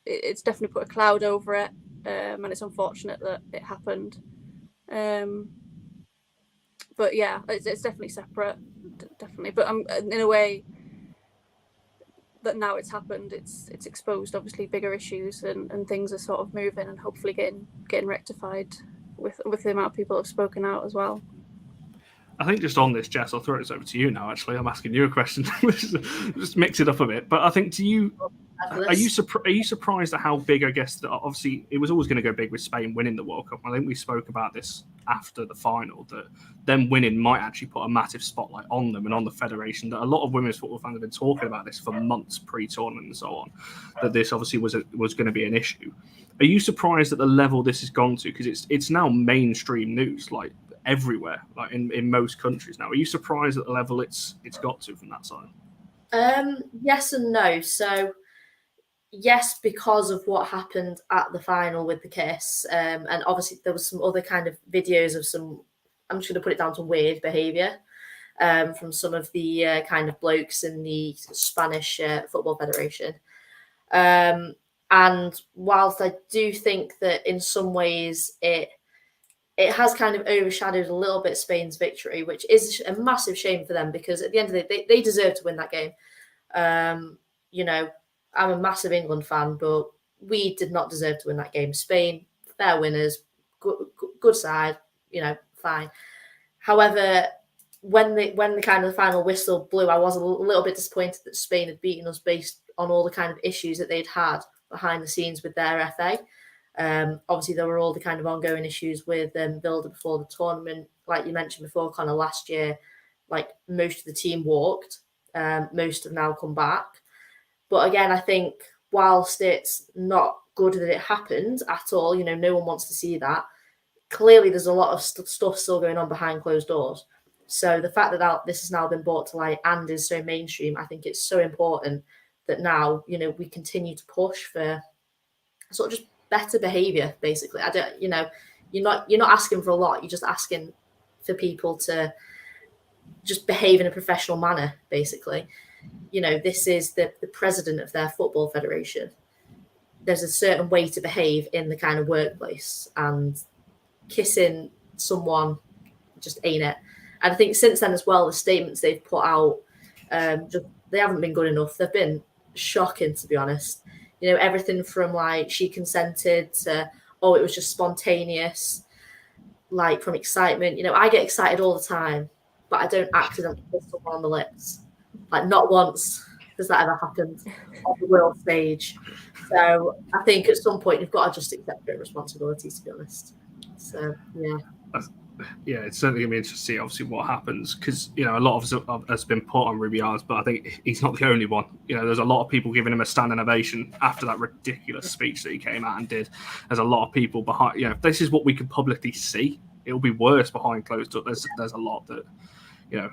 it's definitely put a cloud over it, and it's unfortunate that it happened. But yeah, it's definitely separate, definitely. But in a way that now it's happened, it's exposed obviously bigger issues, and things are sort of moving and hopefully getting rectified with the amount of people who have spoken out as well. I think just on this, Jess, I'll throw this over to you now. Actually, I'm asking you a question. Just mix it up a bit. But I think, are you surprised at how big? I guess that obviously it was always going to go big with Spain winning the World Cup. I think we spoke about this after the final, that them winning might actually put a massive spotlight on them and on the federation. That a lot of women's football fans have been talking about this for months pre-tournament and so on. That this obviously was going to be an issue. Are you surprised at the level this has gone to? Because it's now mainstream news, like everywhere, like in most countries now. Are you surprised at the level it's got to from that side? Yes and no. So yes, because of what happened at the final with the kiss, and obviously there was some other kind of videos of some, I'm just going to put it down to weird behaviour from some of the kind of blokes in the Spanish Football Federation. And whilst I do think that in some ways it has kind of overshadowed a little bit Spain's victory, which is a massive shame for them, because at the end of the day, they deserve to win that game. I'm a massive England fan, but we did not deserve to win that game. Spain, fair winners, good side, fine. However, when the kind of the final whistle blew, I was a little bit disappointed that Spain had beaten us based on all the kind of issues that they'd had behind the scenes with their FA. Obviously, there were all the kind of ongoing issues with Builder before the tournament. Like you mentioned before, Conor, last year, like most of the team walked. Most have now come back. But again, I think whilst it's not good that it happened at all, no one wants to see that. Clearly, there's a lot of stuff still going on behind closed doors. So the fact that this has now been brought to light and is so mainstream, I think it's so important that now, we continue to push for sort of just better behaviour, basically. I don't, you're not asking for a lot. You're just asking for people to just behave in a professional manner, basically. This is the president of their football federation. There's a certain way to behave in the kind of workplace, and kissing someone just ain't it. And I think since then as well, the statements they've put out, they haven't been good enough. They've been shocking, to be honest. You know, everything from like she consented to, oh, it was just spontaneous, like from excitement. You know, I get excited all the time, but I don't accidentally kiss someone on the lips. Like not once has that ever happened on the world stage. So I think at some point you've got to just accept a bit of responsibility, to be honest. So yeah. Yeah, it's certainly going to be interesting to see, obviously, what happens, because, you know, a lot of us has been put on Rubiales, but I think he's not the only one. You know, there's a lot of people giving him a standing ovation after that ridiculous speech that he came out and did. There's a lot of people behind, you know, if this is what we can publicly see, it'll be worse behind closed doors. There's a lot that, you know,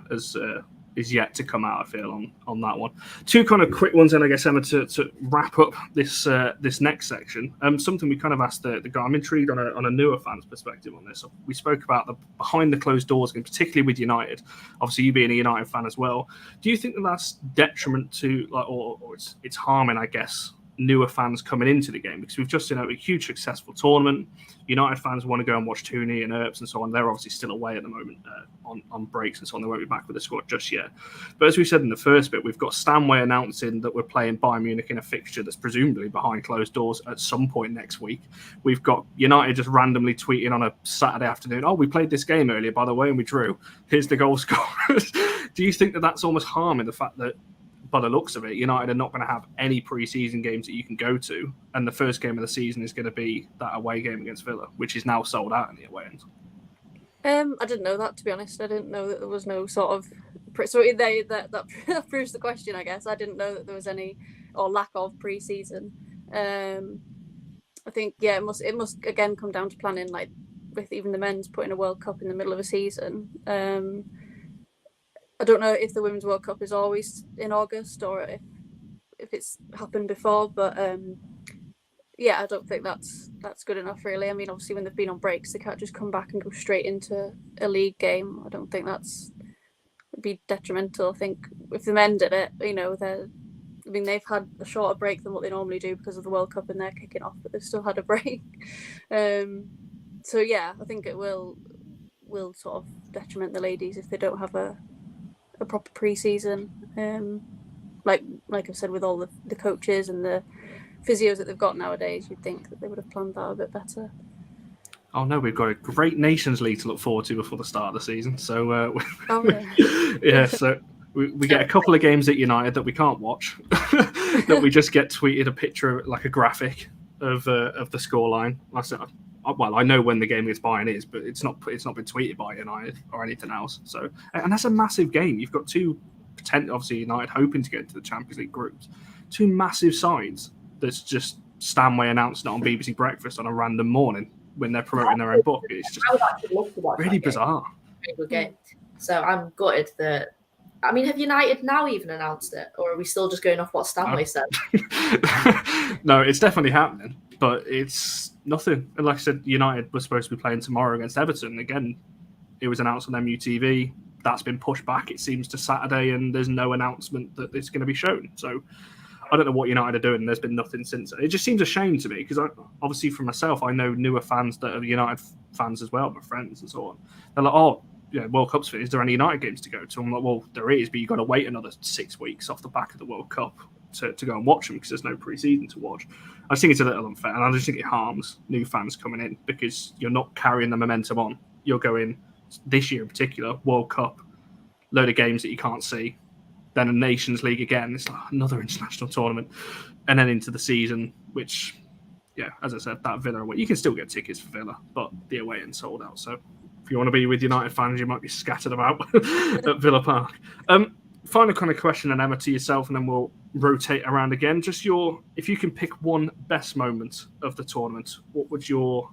is yet to come out, I feel, on that one. Two kind of quick ones, and I guess, Emma, to wrap up this this next section. Something we kind of asked the guy. I'm intrigued on a newer fan's perspective on this. We spoke about the behind the closed doors game, particularly with United. Obviously, you being a United fan as well. Do you think that that's detriment to, like, or it's harming, I guess, newer fans coming into the game? Because we've just seen a huge successful tournament. United fans want to go and watch Tooney and Earps and so on. They're obviously still away at the moment on breaks and so on. They won't be back with the squad just yet. But as we said in the first bit, we've got Stanway announcing that we're playing Bayern Munich in a fixture that's presumably behind closed doors at some point next week. We've got United just randomly tweeting on a Saturday afternoon, oh, we played this game earlier, by the way, and we drew. Here's the goal scorers. Do you think that that's almost harming the fact that, by the looks of it, United are not going to have any pre-season games that you can go to, and the first game of the season is going to be that away game against Villa, which is now sold out in the away end? I didn't know that, to be honest. I didn't know that there was no sort of... So that proves the question, I guess. I didn't know that there was any, or lack of, pre-season. I think, yeah, it must again come down to planning, like with even the men's putting a World Cup in the middle of a season. I don't know if the Women's World Cup is always in August or if it's happened before, but yeah, I don't think that's good enough, really. I mean, obviously, when they've been on breaks, they can't just come back and go straight into a league game. I don't think would be detrimental. I think if the men did it, you know, they've had a shorter break than what they normally do because of the World Cup and they're kicking off, but they've still had a break. So yeah, I think it will sort of detriment the ladies if they don't have a proper pre-season. Like I've said, with all the coaches and the physios that they've got nowadays, you'd think that they would have planned that a bit better. Oh no, we've got a great Nations League to look forward to before the start of the season. So yeah, so we get a couple of games at United that we can't watch, that we just get tweeted a picture, like a graphic of the scoreline. Well, I know when the game against Bayern is, but it's not been tweeted by United or anything else. So, and that's a massive game. You've got two, obviously United hoping to get into the Champions League groups, two massive sides. That's just Stanway announcing it on BBC Breakfast on a random morning when they're promoting their own book. It's just really bizarre. Very good game. So I'm gutted that. I mean, have United now even announced it, or are we still just going off what Stanway said? No, it's definitely happening, but it's nothing. And like I said, United was supposed to be playing tomorrow against Everton. Again, it was announced on MUTV. That's been pushed back, it seems, to Saturday, and there's no announcement that it's going to be shown. So I don't know what United are doing. There's been nothing since. It just seems a shame to me because obviously for myself, I know newer fans that are United fans as well, my friends and so on. They're like, oh, yeah, World Cup's finished. Is there any United games to go to? I'm like, well, there is, but you've got to wait another 6 weeks off the back of the World Cup to go and watch them because there's no pre-season to watch. I just think it's a little unfair, and I just think it harms new fans coming in because you're not carrying the momentum on. You're going, this year in particular, World Cup, load of games that you can't see, then a Nations League again. It's like another international tournament, and then into the season, which, yeah, as I said, that Villa away, you can still get tickets for Villa, but the away end sold out. So if you want to be with United fans, you might be scattered about at Villa Park. Final kind of question, and Emma, to yourself, and then we'll rotate around again. Just if you can pick one best moment of the tournament, what would your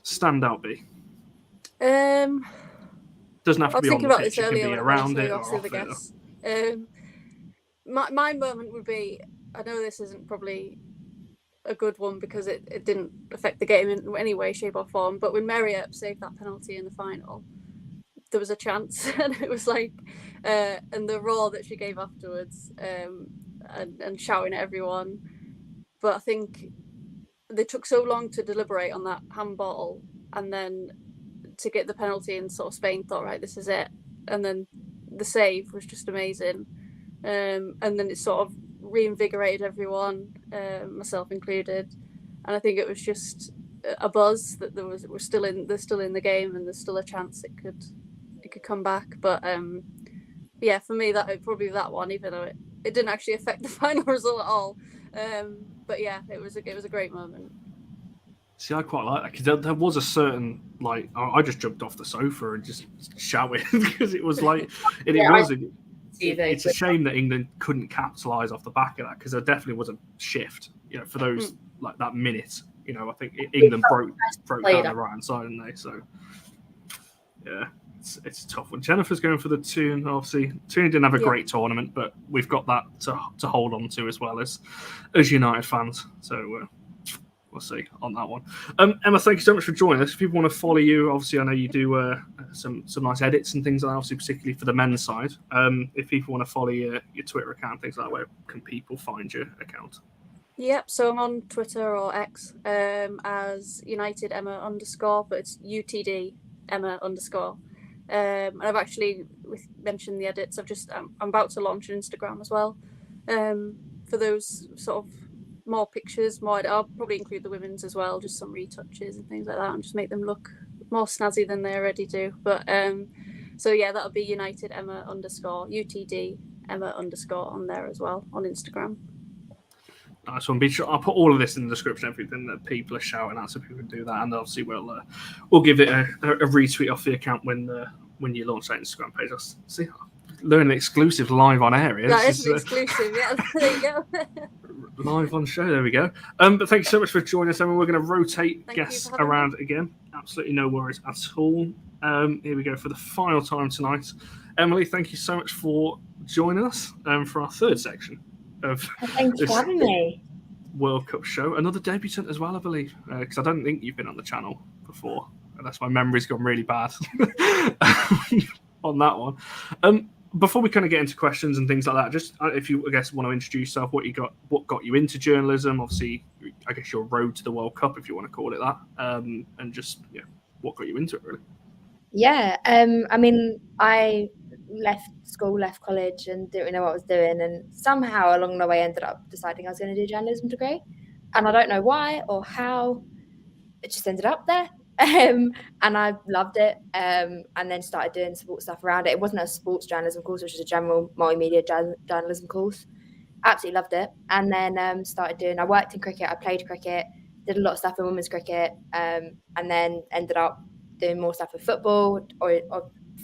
standout be? Doesn't have to be on the pitch, it can be around it or off it. My moment would be, I know this isn't probably a good one because it didn't affect the game in any way, shape or form, but when Mary Earp saved that penalty in the final, there was a chance, and it was like, and the roar that she gave afterwards, and shouting at everyone. But I think they took so long to deliberate on that handball, and then to get the penalty, and sort of Spain thought, right, this is it. and then the save was just amazing. And then it sort of reinvigorated everyone, myself included. And I think it was just a buzz that they're still in the game, and there's still a chance it could come back. But yeah, for me probably that one, even though it didn't actually affect the final result at all. But yeah, it was a great moment. See, I quite like that because there was a certain like I just jumped off the sofa and just shouted because it was like it's a shame that England couldn't capitalise off the back of that, because there definitely was a shift, for those like that minute. I think England broke down the right hand side, didn't they? So yeah, it's a tough one. Jennifer's going for the Toon. Obviously, Toon didn't have a great tournament, but we've got that to hold on to as well as United fans. So we'll see on that one. Emma, thank you so much for joining us. If people want to follow you, obviously I know you do some nice edits and things like that, obviously particularly for the men's side. If people want to follow your Twitter account, things like that, where can people find your account? Yep, so I'm on Twitter or X as United Emma _, but it's UTD Emma _. And I've actually mentioned the edits. I'm about to launch an Instagram as well for those sort of more pictures. I'll probably include the women's as well, just some retouches and things like that, and just make them look more snazzy than they already do. But so yeah, that'll be United Emma _ UTD Emma _ on there as well on Instagram. Nice one. Be sure I'll put all of this in the description, everything that people are shouting at, so people can do that, and obviously we'll give it a retweet off the account when you launch that Instagram page. I'll see, learning exclusive live on air. That is exclusive. Yeah, there you go. Live on show. There we go. But thank you so much for joining us, Emma. We're going to rotate guests around again. Absolutely no worries at all. Here we go for the final time tonight. Emily, thank you so much for joining us for our third section of Thanks for having me. World Cup show. Another debutant as well, I believe, because I don't think you've been on the channel before, unless my memory's gone really bad on that one. Before we kind of get into questions and things like that, just if you, I guess, want to introduce yourself, what got you into journalism, obviously, I guess your road to the World Cup, if you want to call it that, and just what got you into it, really. Yeah, I mean, I left school, left college, and didn't really know what I was doing, and somehow along the way ended up deciding I was going to do a journalism degree, and I don't know why or how, it just ended up there. And I loved it, and then started doing sports stuff around it. It wasn't a sports journalism course, which was a general multimedia journalism course. Absolutely loved it. And then I worked in cricket, I played cricket, did a lot of stuff in women's cricket, and then ended up doing more stuff with football, or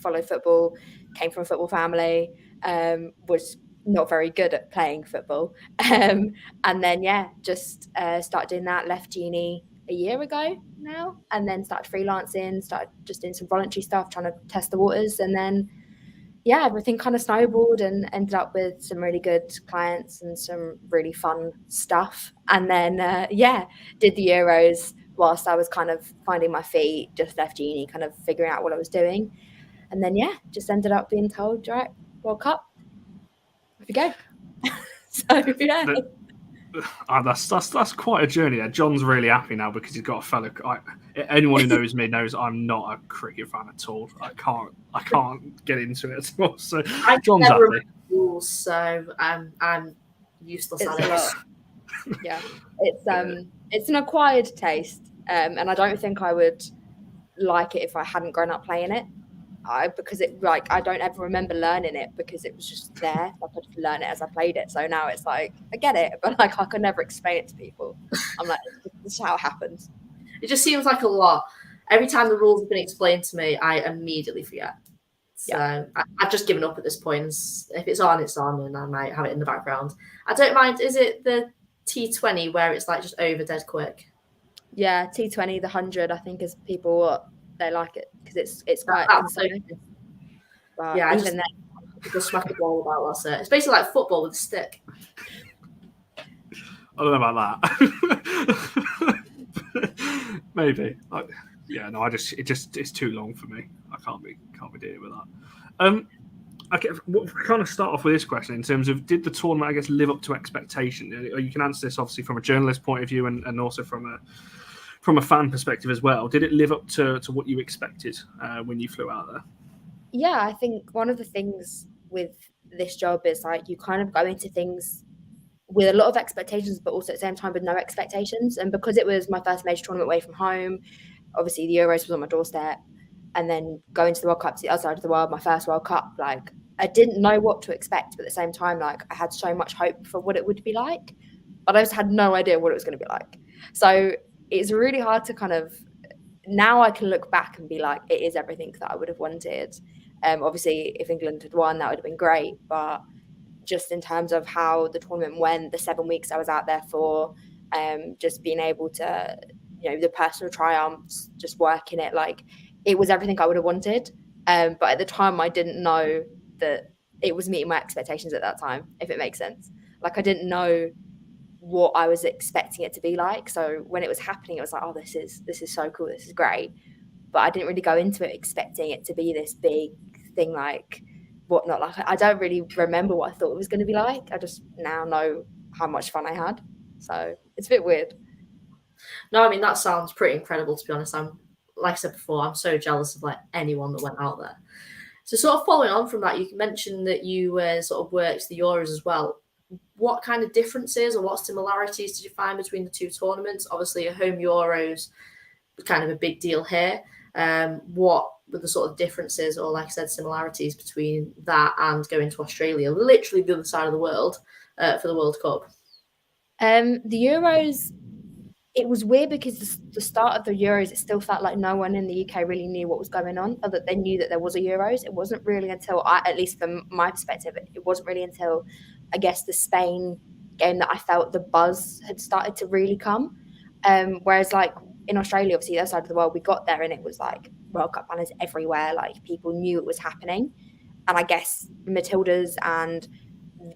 followed football, came from a football family, was not very good at playing football. And then, just started doing that, left uni a year ago now, and then started freelancing, started just doing some voluntary stuff, trying to test the waters, and then everything kind of snowballed and ended up with some really good clients and some really fun stuff. And then did the Euros whilst I was kind of finding my feet, just left uni, kind of figuring out what I was doing, and then just ended up being told, right, World Cup, off you go. So that's quite a journey there. John's really happy now because he's got a fellow. Anyone who knows me knows I'm not a cricket fan at all. I can't get into it at all. So John's happy. Rules, so I'm useless at it. Yeah, it's an acquired taste, and I don't think I would like it if I hadn't grown up playing it. Because I don't ever remember learning it because it was just there. I could learn it as I played it. So now it's like I get it, but I could never explain it to people. I'm like, this is how it happens. It just seems like a lot. Every time the rules have been explained to me, I immediately forget. So I've just given up at this point. If it's on, it's on, and I might have it in the background. I don't mind. Is it the T20 where it's like just over dead quick? Yeah, T20, the 100. I think is people they like it because it's quite insane. I just smack the ball about. That's it. It's basically like football with a stick. I don't know about that. Maybe. It's too long for me. I can't be dealing with that. We'll kind of start off with this question in terms of, did the tournament, I guess, live up to expectation? You can answer this obviously from a journalist point of view and also from a fan perspective as well. Did it live up to what you expected when you flew out there? Yeah, I think one of the things with this job is like you kind of go into things with a lot of expectations, but also at the same time with no expectations. And because it was my first major tournament away from home, obviously the Euros was on my doorstep, and then going to the World Cup to the other side of the world, my first World Cup, like I didn't know what to expect, but at the same time, like I had so much hope for what it would be like, but I just had no idea what it was going to be like. So it's really hard to kind of, now I can look back and be like, it is everything that I would have wanted. Obviously, if England had won, that would have been great, but just in terms of how the tournament went, the 7 weeks I was out there for, just being able to, the personal triumphs, just working it, like it was everything I would have wanted. But at the time, I didn't know that it was meeting my expectations at that time, if it makes sense. Like I didn't know what I was expecting it to be like. So when it was happening, it was like, oh, this is so cool, this is great. But I didn't really go into it expecting it to be this big thing, like whatnot. Like I don't really remember what I thought it was going to be like. I just now know how much fun I had. So it's a bit weird. No, I mean that sounds pretty incredible, to be honest. I'm, like I said before, I'm so jealous of like anyone that went out there. So sort of following on from that, you mentioned that you sort of worked the Euros as well. What kind of differences or what similarities did you find between the two tournaments? Obviously, a home Euros was kind of a big deal here. What were the sort of differences or, like I said, similarities between that and going to Australia, literally the other side of the world, for the World Cup? The Euros, it was weird because the start of the Euros, it still felt like no one in the UK really knew what was going on, or that they knew that there was a Euros. It wasn't really until at least from my perspective, it wasn't really until, I guess, the Spain game that I felt the buzz had started to really come. Whereas like in Australia, obviously the other side of the world, we got there and it was like World Cup banners everywhere. Like people knew it was happening. And I guess Matildas and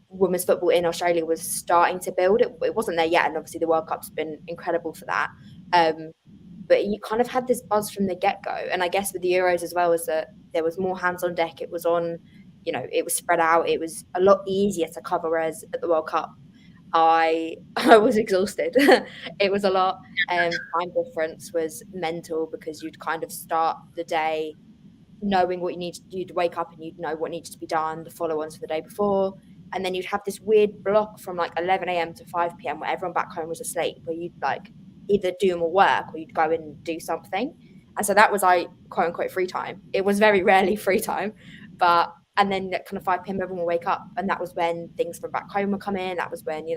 women's football in Australia was starting to build. It wasn't there yet, and obviously the World Cup's been incredible for that. But you kind of had this buzz from the get-go, and I guess with the Euros as well, is that there was more hands on deck. It was on, it was spread out. It was a lot easier to cover, whereas at the World Cup, I was exhausted. It was a lot. Time difference was mental because you'd kind of start the day knowing what you'd wake up and you'd know what needs to be done, the follow-ons for the day before. And then you'd have this weird block from like 11 a.m. to 5 p.m. where everyone back home was asleep, where you'd like either do more work or you'd go and do something. And so that was like quote unquote free time. It was very rarely free time, and then at kind of 5 p.m. everyone would wake up, and that was when things from back home would come in. That was when,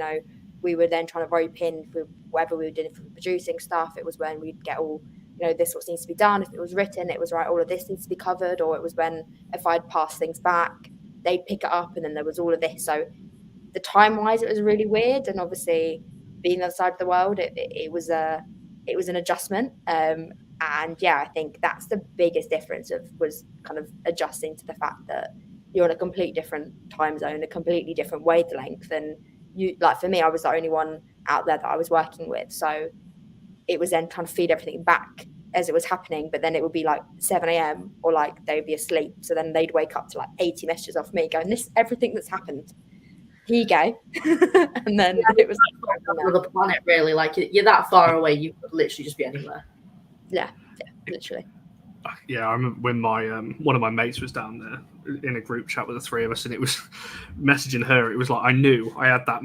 we were then trying to rope in for whatever we were doing for producing stuff. It was when we'd get all, this what needs to be done. If it was written, it was right, all of this needs to be covered. Or it was when if I'd pass things back, they'd pick it up, and then there was all of this. So the time-wise, it was really weird. And obviously, being the other side of the world, it was an adjustment. And yeah, I think that's the biggest difference was kind of adjusting to the fact that you're on a completely different time zone, a completely different wavelength. And like for me, I was the only one out there that I was working with. So it was then trying to feed everything back as it was happening, but then it would be like 7 a.m. or like they'd be asleep. So then they'd wake up to like 80 messages off me going, this, everything that's happened. Here you go. And then it was like another planet, really. Like you're that far away, you could literally just be anywhere. Yeah, literally. Yeah, I remember when my one of my mates was down there in a group chat with the three of us, and it was messaging her. It was like I knew I had that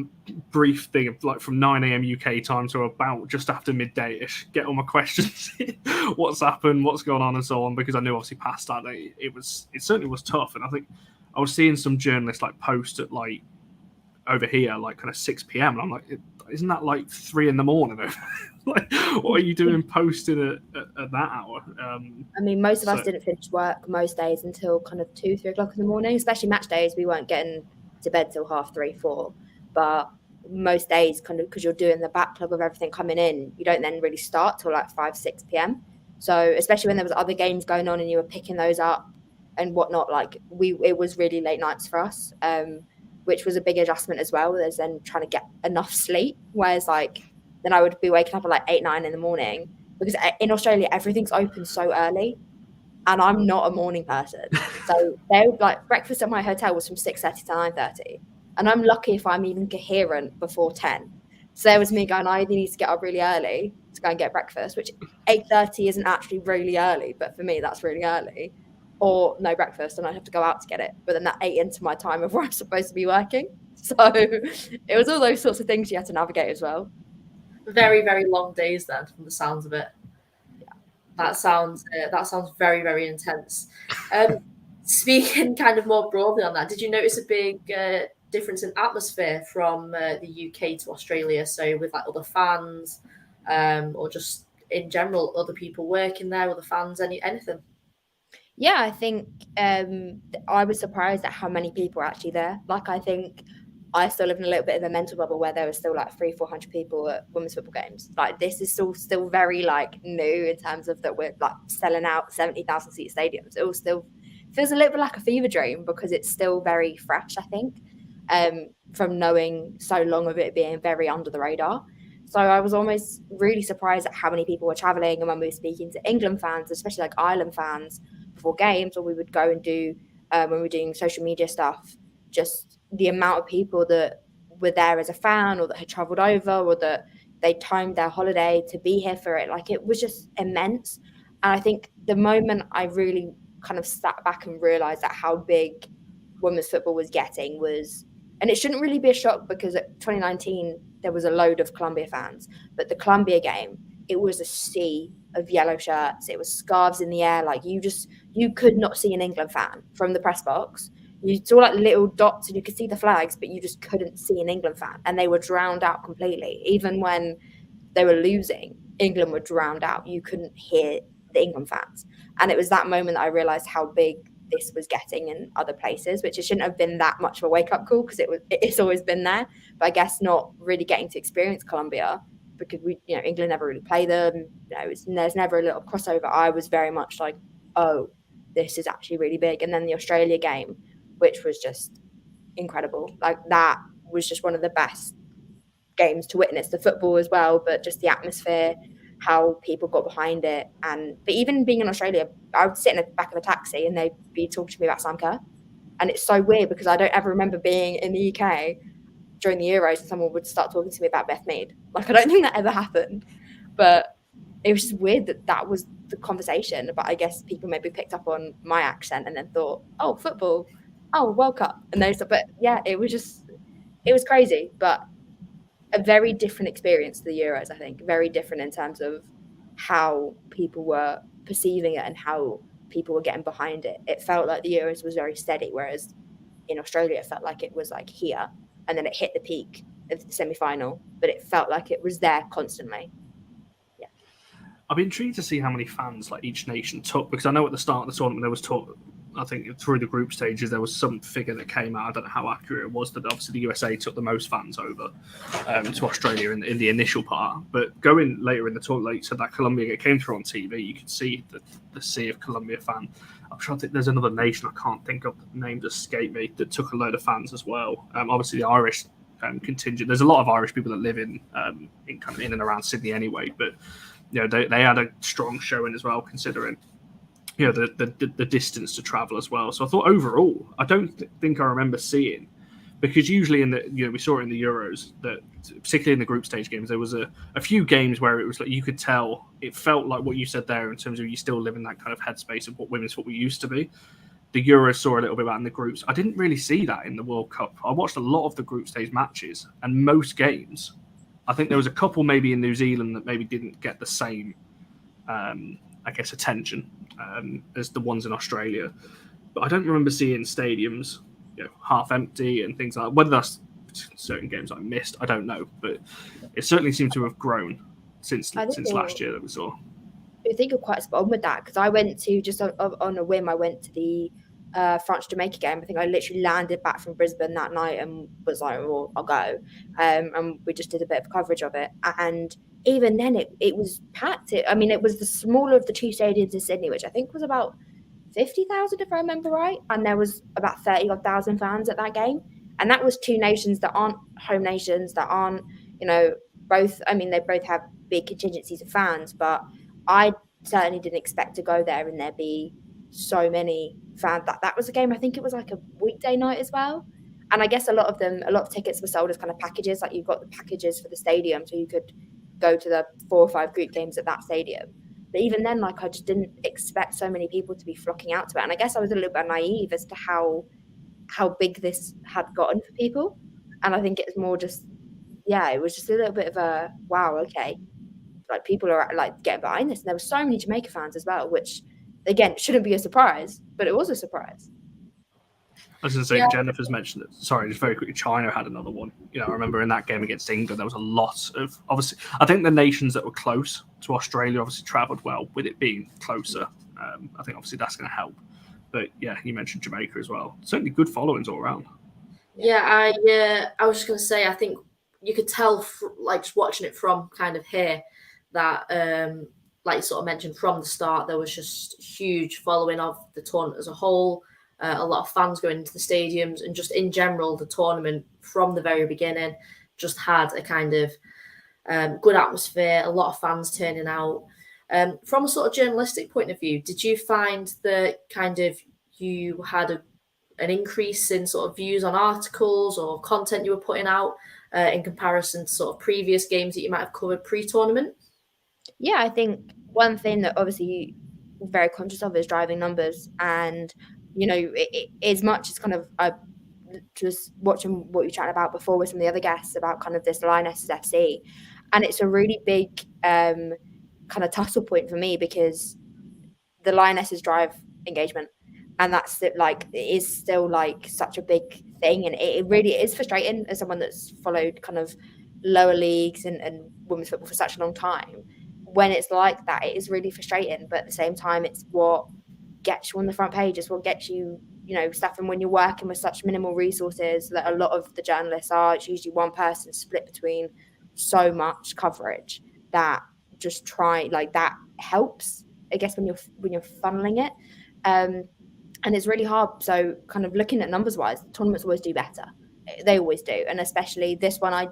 brief thing of like from 9 a.m. UK time to about just after midday-ish, get all my questions, what's happened, what's going on, and so on. Because I knew obviously past that it certainly was tough, and I think I was seeing some journalists like post at like over here like kind of 6 p.m. and I'm like, isn't that like 3 a.m? Like, what are you doing posting at that hour? I mean, most of us didn't finish work most days until kind of 2-3 o'clock in the morning, especially match days. We weren't getting to bed till 3-4, but most days kind of because you're doing the backlog of everything coming in, you don't then really start till like 5-6 p.m. So especially when there was other games going on and you were picking those up and whatnot, like it was really late nights for us, which was a big adjustment as well. There's then trying to get enough sleep, whereas like then I would be waking up at like 8-9 in the morning because in Australia everything's open so early, and I'm not a morning person. So they like breakfast at my hotel was from 6:30 to 9:30, and I'm lucky if I'm even coherent before 10. So there was me going, I either need to get up really early to go and get breakfast, which 8:30 isn't actually really early, but for me that's really early. or no breakfast, and I'd have to go out to get it. But then that ate into my time of where I'm supposed to be working. So it was all those sorts of things you had to navigate as well. Very, very long days then, from the sounds of it. That sounds very, very intense. Speaking kind of more broadly on that, did you notice a big difference in atmosphere from the UK to Australia? So with like other fans, or just in general, other people working there, other fans, anything? Yeah, I think I was surprised at how many people were actually there. Like, I think I still live in a little bit of a mental bubble where there were still like 300-400 people at women's football games. Like, this is still very like new in terms of that we're like selling out 70,000 seat stadiums. It all still feels a little bit like a fever dream because it's still very fresh, I think, from knowing so long of it being very under the radar. So I was almost really surprised at how many people were traveling. And when we were speaking to England fans, especially like Ireland fans, before games, or we would go and do when we were doing social media stuff, just the amount of people that were there as a fan, or that had traveled over, or that they timed their holiday to be here for it. Like, it was just immense. And I think the moment I really kind of sat back and realized that how big women's football was getting was, and it shouldn't really be a shock because at 2019 there was a load of Colombia fans, but the Colombia game, it was a sea of yellow shirts. It was scarves in the air. Like, you could not see an England fan from the press box. You saw like little dots and you could see the flags, but you just couldn't see an England fan, and they were drowned out completely. Even when they were losing, England were drowned out. You couldn't hear the England fans. And it was that moment that I realized how big this was getting in other places, which it shouldn't have been that much of a wake-up call because it's always been there. But I guess not really getting to experience Colombia because England never really play them. There's never a little crossover. I was very much like, oh, this is actually really big. And then the Australia game, which was just incredible. Like, that was just one of the best games to witness, the football as well, but just the atmosphere, how people got behind it. But even being in Australia, I would sit in the back of a taxi and they'd be talking to me about Sam Kerr. And it's so weird because I don't ever remember being in the UK during the Euros and someone would start talking to me about Beth Mead. Like, I don't think that ever happened. But it was just weird that was the conversation. But I guess people maybe picked up on my accent and then thought, oh, football, oh, World Cup. And those stuff. But yeah, it was crazy. But a very different experience to the Euros, I think. Very different in terms of how people were perceiving it and how people were getting behind it. It felt like the Euros was very steady, whereas in Australia, it felt like it was like here, and then it hit the peak of the semi-final, but it felt like it was there constantly. Yeah. I'd be intrigued to see how many fans like each nation took, because I know at the start of the tournament there was talk, I think through the group stages, there was some figure that came out. I don't know how accurate it was, that obviously the USA took the most fans over to Australia in the initial part. But going later in the tournament, like you said, that Colombia came through on TV, you could see the sea of Colombia fan. I'm trying to think, there's another nation I can't think of, the name just escaped me, that took a load of fans as well. Obviously the Irish contingent. There's a lot of Irish people that live in kind of in and around Sydney anyway, but they had a strong showing as well, considering the distance to travel as well. So I thought overall, I don't think I remember seeing, because usually we saw it in the Euros, that particularly in the group stage games, there was a few games where it was like you could tell, it felt like what you said there in terms of you still live in that kind of headspace of what women's football used to be. The Euros saw a little bit about in the groups. I didn't really see that in the World Cup. I watched a lot of the group stage matches, and most games, I think there was a couple maybe in New Zealand that maybe didn't get the same attention as the ones in Australia. But I don't remember seeing stadiums half empty and things like that. Whether that's certain games I missed, I don't know. But it certainly seemed to have grown since last year that we saw. I think you're quite spot on with that, because I went to, just on a whim, I went to the France-Jamaica game. I think I literally landed back from Brisbane that night and was like, well, I'll go. And we just did a bit of coverage of it. And even then, it was packed. It was the smaller of the two stadiums in Sydney, which I think was about 50,000, if I remember right. And there was about 30,000 fans at that game. And that was two nations that aren't home nations, that aren't, both, they both have big contingencies of fans, but I certainly didn't expect to go there and there be so many fans. That was a game, I think it was like a weekday night as well. And I guess a lot of tickets were sold as kind of packages. Like, you've got the packages for the stadium, so you could go to the 4 or 5 group games at that stadium. But even then, like, I just didn't expect so many people to be flocking out to it. And I guess I was a little bit naive as to how big this had gotten for people. And I think it's more just, it was just a little bit of a, wow, okay. Like, people are like getting behind this. And there were so many Jamaica fans as well, which again shouldn't be a surprise, but it was a surprise. I was going to say, Jennifer's mentioned it. Sorry, just very quickly. China had another one. I remember in that game against England, there was a lot of, obviously, I think the nations that were close to Australia obviously travelled well with it being closer. I think obviously that's going to help. But yeah, you mentioned Jamaica as well. Certainly good followings all around. Yeah, I was just going to say, I think you could tell, like, just watching it from kind of here, that, like you sort of mentioned from the start, there was just huge following of the tournament as a whole. A lot of fans going into the stadiums, and just in general, the tournament from the very beginning just had a kind of good atmosphere, a lot of fans turning out. From a sort of journalistic point of view, did you find that kind of you had an increase in sort of views on articles or content you were putting out in comparison to sort of previous games that you might have covered pre-tournament? Yeah, I think one thing that obviously you're very conscious of is driving numbers. And as much as kind of just watching what you chatted about before with some of the other guests about kind of this Lionesses FC, and it's a really big kind of tussle point for me, because the Lionesses drive engagement, and that's it, like, it is still like such a big thing, and it really is frustrating as someone that's followed kind of lower leagues and women's football for such a long time. When it's like that, it is really frustrating, but at the same time, it's what gets you on the front page. It's what gets you, stuff. And when you're working with such minimal resources that a lot of the journalists are, it's usually one person split between so much coverage that just that helps, I guess, when you're funneling it. And it's really hard. So kind of looking at numbers wise, tournaments always do better. They always do. And especially this one,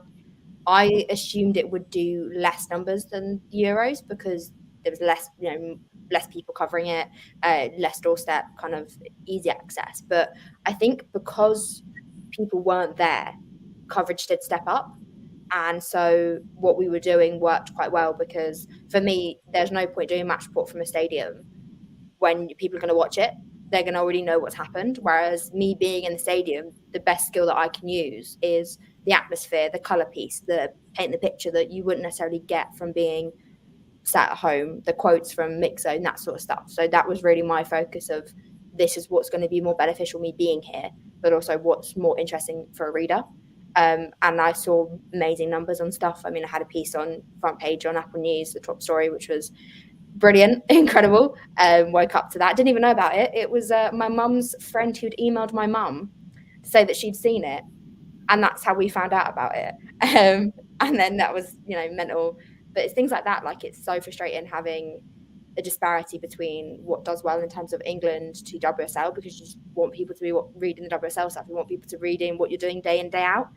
I assumed it would do less numbers than the Euros, because there was less people covering it, less doorstep, kind of easy access. But I think because people weren't there, coverage did step up. And so what we were doing worked quite well, because for me, there's no point doing match report from a stadium when people are going to watch it. They're going to already know what's happened. Whereas me being in the stadium, the best skill that I can use is the atmosphere, the colour piece, the paint the picture that you wouldn't necessarily get from being sat at home, the quotes from Mixo, that sort of stuff. So that was really my focus of, this is what's going to be more beneficial, me being here, but also what's more interesting for a reader. And I saw amazing numbers on stuff. I mean, I had a piece on front page on Apple News, the top story, which was brilliant, incredible. Woke up to that, didn't even know about it. It was my mum's friend who'd emailed my mum to say that she'd seen it, and that's how we found out about it. And then that was, mental. But it's things like that, like, it's so frustrating having a disparity between what does well in terms of England to WSL, because you just want people to be reading the WSL stuff. You want people to read in what you're doing day in, day out,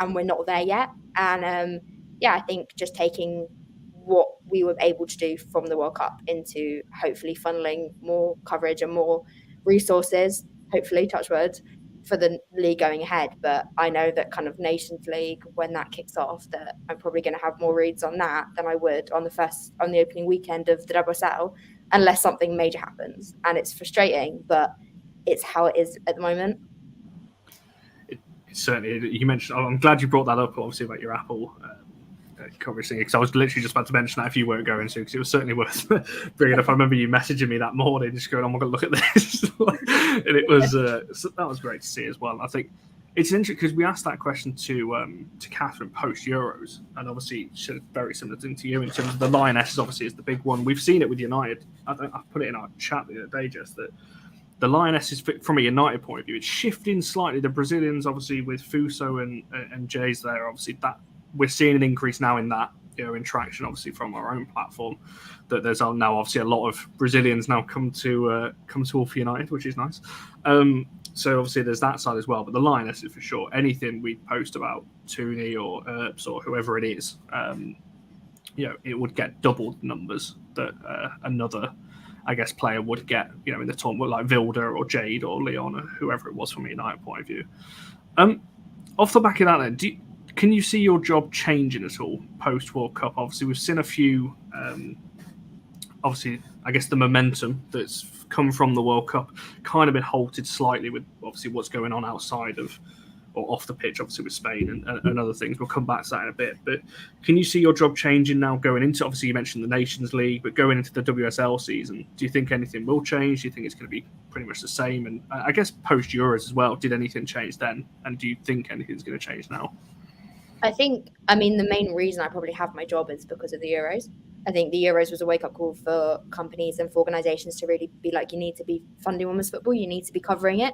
and we're not there yet. And I think just taking what we were able to do from the World Cup into hopefully funneling more coverage and more resources, hopefully, touch wood, for the league going ahead. But I know that kind of Nations League, when that kicks off, that I'm probably going to have more reads on that than I would on the opening weekend of the WSL, unless something major happens. And it's frustrating, but it's how it is at the moment. Certainly, you mentioned, I'm glad you brought that up, obviously, about your Apple coverage thing, because I was literally just about to mention that if you weren't going to, because it was certainly worth bringing up. I remember you messaging me that morning, just going, "Oh my god, look at this!" And it was that was great to see as well. I think it's interesting because we asked that question to Catherine post Euros, and obviously she said a very similar thing to you in terms of the Lionesses. Obviously, is the big one. We've seen it with United. I put it in our chat the other day, just that the Lionesses, from a United point of view, it's shifting slightly. The Brazilians, obviously, with Fuso and Jays there, obviously that we're seeing an increase now in that, interaction, obviously from our own platform. That there's now obviously a lot of Brazilians now come to All for United, which is nice. So obviously there's that side as well. But the Lionesses, for sure, anything we post about Tooney or Earps or whoever it is, it would get doubled numbers that another, I guess, player would get, in the tournament, like Vilda or Jade or Leon or whoever it was from a United point of view. Off the back of that, then, can you see your job changing at all post World Cup? Obviously, we've seen a few obviously, I guess the momentum that's come from the World Cup kind of been halted slightly with obviously what's going on outside of or off the pitch, obviously with Spain and other things. We'll come back to that in a bit. But can you see your job changing now going into, obviously you mentioned the Nations League, but going into the WSL season, do you think anything will change? Do you think it's going to be pretty much the same? And I guess post Euros as well, did anything change then? And do you think anything's going to change now? I mean, the main reason I probably have my job is because of the Euros. I think the Euros was a wake-up call for companies and for organisations to really be like, you need to be funding women's football, you need to be covering it.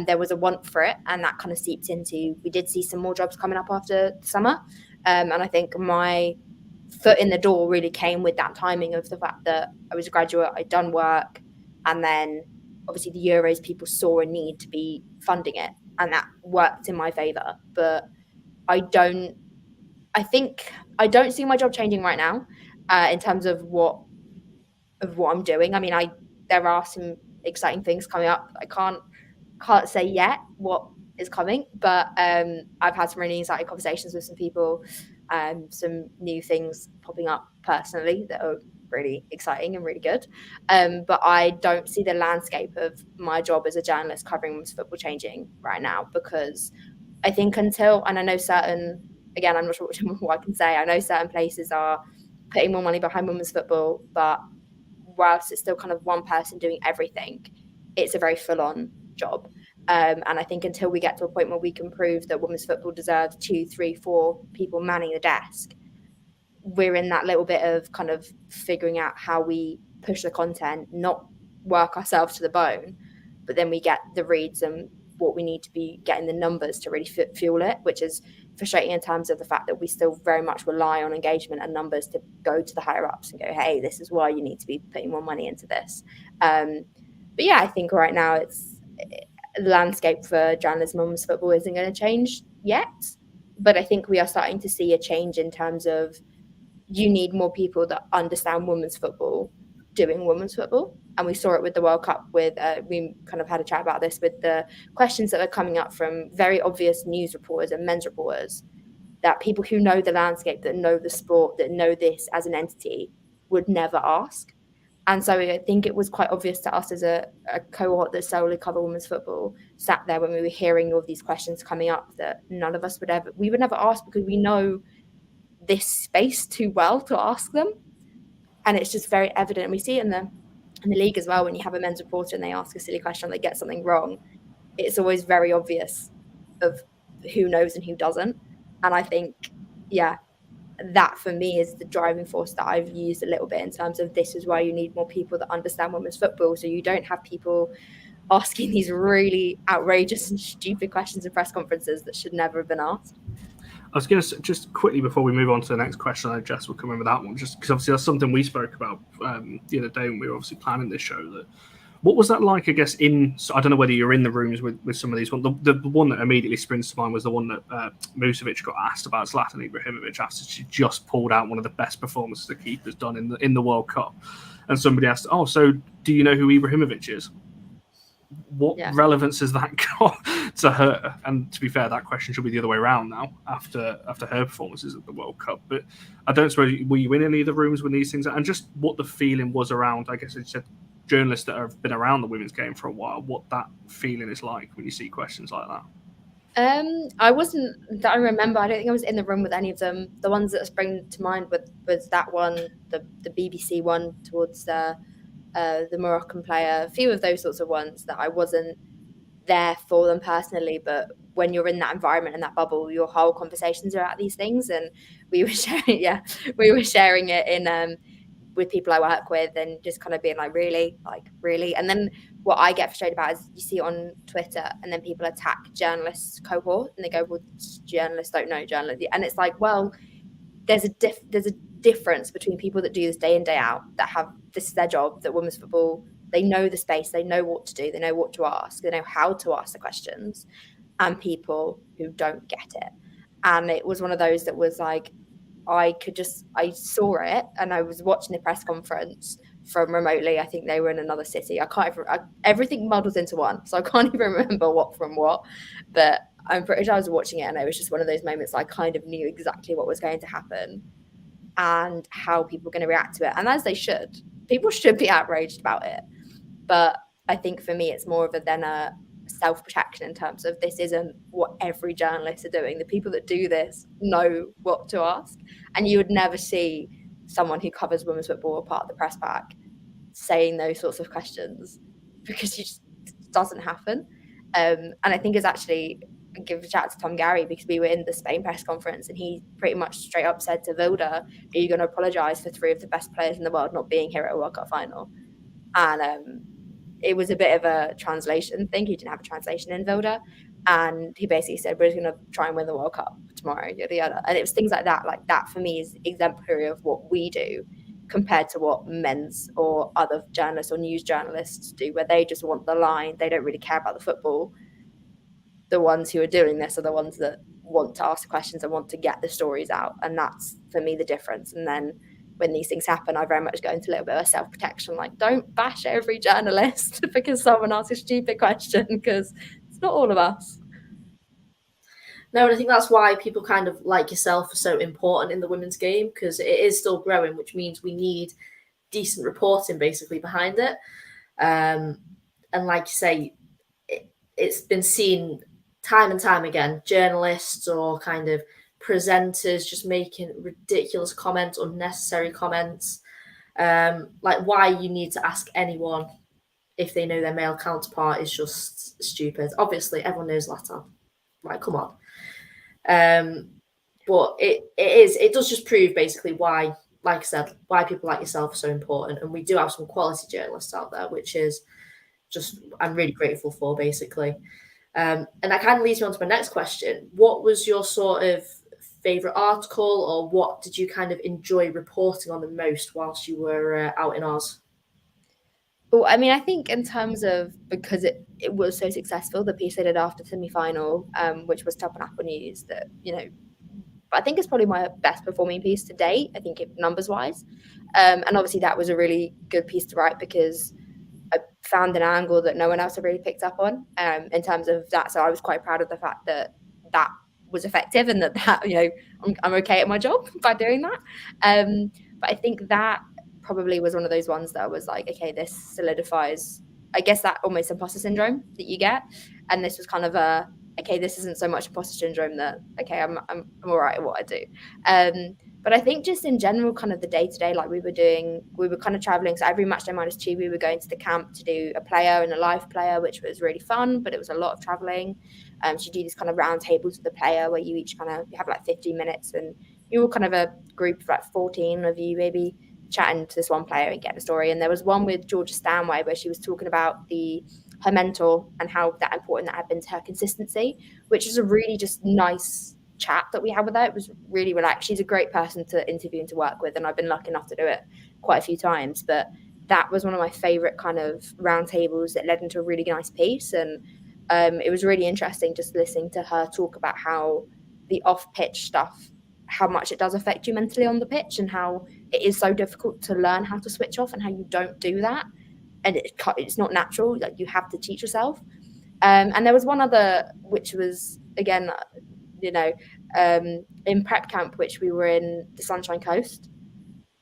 There was a want for it, and that kind of seeped into, we did see some more jobs coming up after the summer. And I think my foot in the door really came with that timing of the fact that I was a graduate, I'd done work, and then obviously the Euros, people saw a need to be funding it, and that worked in my favour. But I don't see my job changing right now in terms of what I'm doing. I mean, there are some exciting things coming up. I can't say yet what is coming, but I've had some really exciting conversations with some people, some new things popping up personally that are really exciting and really good. But I don't see the landscape of my job as a journalist covering women's football changing right now, because I think until, and I know certain, again, I'm not sure what I can say, I know certain places are putting more money behind women's football, but whilst it's still kind of one person doing everything, it's a very full-on job. And I think until we get to a point where we can prove that women's football deserves 2, 3, 4 people manning the desk, we're in that little bit of kind of figuring out how we push the content, not work ourselves to the bone, but then we get the reads and what we need to be getting the numbers to really fuel it, which is frustrating in terms of the fact that we still very much rely on engagement and numbers to go to the higher ups and go, hey, this is why you need to be putting more money into this. But yeah, I think right now the landscape for journalism and women's football isn't going to change yet, but I think we are starting to see a change in terms of you need more people that understand women's football doing women's football. And we saw it with the World Cup with, we kind of had a chat about this with the questions that are coming up from very obvious news reporters and men's reporters, that people who know the landscape, that know the sport, that know this as an entity would never ask. And so I think it was quite obvious to us as a cohort that solely cover women's football, sat there when we were hearing all of these questions coming up that none of us would never ask, because we know this space too well to ask them. And it's just very evident. And we see it in the league as well, when you have a men's reporter and they ask a silly question, they get something wrong, it's always very obvious of who knows and who doesn't. And I think, yeah, that for me is the driving force that I've used a little bit in terms of this is why you need more people that understand women's football, so you don't have people asking these really outrageous and stupid questions in press conferences that should never have been asked. I was going to just quickly, before we move on to the next question, I know Jess will come in with that one, just because obviously that's something we spoke about the other day when we were obviously planning this show. That what was that like, I guess, so I don't know whether you're in the rooms with some of these ones. The one that immediately springs to mind was the one that Musovic got asked about Zlatan Ibrahimovic after she just pulled out one of the best performances the keeper's done in the World Cup. And somebody asked, oh, so do you know who Ibrahimovic is? What relevance has that got to her? And to be fair, that question should be the other way around now after her performances at the World Cup. But I don't suppose, were you in any of the rooms when these things, and just what the feeling was around, I guess you said, journalists that have been around the women's game for a while, what that feeling is like when you see questions like that? I wasn't, that I remember, I don't think I was in the room with any of them. The ones that spring to mind was that one, the BBC one towards the Moroccan player, a few of those sorts of ones that I wasn't there for them personally, but when you're in that environment and that bubble, your whole conversations are about these things. And we were sharing it in with people I work with, and just kind of being like, really. And then what I get frustrated about is you see it on Twitter and then people attack journalists cohort and they go, well, journalists don't know journalists. And it's like, well, there's a difference between people that do this day in, day out, that have, this is their job, that women's football, they know the space, they know what to do, they know what to ask, they know how to ask the questions, and people who don't get it. And it was one of those that was like, I saw it and I was watching the press conference from remotely. I think they were in another city. Everything muddles into one, so I can't even remember what from what, but I'm pretty sure I was watching it and it was just one of those moments I kind of knew exactly what was going to happen and how people were going to react to it, and as they should. people should be outraged about it. But I think for me, it's more of a self-protection in terms of this isn't what every journalist are doing. The people that do this know what to ask. And you would never see someone who covers women's football or part of the press pack saying those sorts of questions, because it just doesn't happen. And I think it's actually, I give a shout out to Tom Gary, because we were in the Spain press conference and he pretty much straight up said to Vilda, are you going to apologise for 3 of the best players in the world not being here at a World Cup final? And it was a bit of a translation thing. He didn't have a translation in Vilda. And he basically said, we're just going to try and win the World Cup tomorrow, yada, yada. And it was things like that. Like that for me is exemplary of what we do compared to what men's or other journalists or news journalists do, where they just want the line. They don't really care about the football. The ones who are doing this are the ones that want to ask the questions and want to get the stories out. And that's, for me, the difference. And then when these things happen, I very much go into a little bit of self-protection. Like, don't bash every journalist because someone asks a stupid question, because it's not all of us. No, and I think that's why people kind of like yourself are so important in the women's game, because it is still growing, which means we need decent reporting basically behind it. And like you say, it's been seen time and time again, journalists or kind of presenters just making ridiculous comments, unnecessary comments, like why you need to ask anyone if they know their male counterpart is just stupid. Obviously, everyone knows Latin. Like, come on. But it does just prove basically why, like I said, why people like yourself are so important. And we do have some quality journalists out there, which is just, I'm really grateful for, basically. And that kind of leads me on to my next question. What was your sort of favorite article, or what did you kind of enjoy reporting on the most whilst you were out in Oz? Well, I mean, I think in terms of, because it was so successful, the piece I did after semi-final, which was Top on Apple News, that, you know, I think it's probably my best performing piece to date, I think numbers wise. And obviously that was a really good piece to write, because I found an angle that no one else had really picked up on, in terms of that. So I was quite proud of the fact that that was effective, and that you know, I'm okay at my job by doing that. But I think that probably was one of those ones that I was like, okay, this solidifies, I guess, that almost imposter syndrome that you get. And this was kind of a, okay, this isn't so much imposter syndrome, that, okay, I'm all right at what I do. But I think just in general, kind of the day-to-day, like we were kind of traveling. So every match day -2, we were going to the camp to do a player and a live player, which was really fun, but it was a lot of traveling. So you do these kind of round tables with the player where you each kind of, you have like 15 minutes, and you were kind of a group of like 14 of you maybe chatting to this one player and getting a story. And there was one with Georgia Stanway where she was talking about her mentor and how that important that had been to her consistency, which is a really just nice chat that we had with her. It was really relaxed. She's a great person to interview and to work with, and I've been lucky enough to do it quite a few times. But that was one of my favorite kind of roundtables that led into a really nice piece. And it was really interesting just listening to her talk about how the off-pitch stuff, how much it does affect you mentally on the pitch, and how it is so difficult to learn how to switch off, and how you don't do that. And it's not natural. Like, you have to teach yourself. And there was one other, which was, again, you know, in prep camp, which we were in the Sunshine Coast,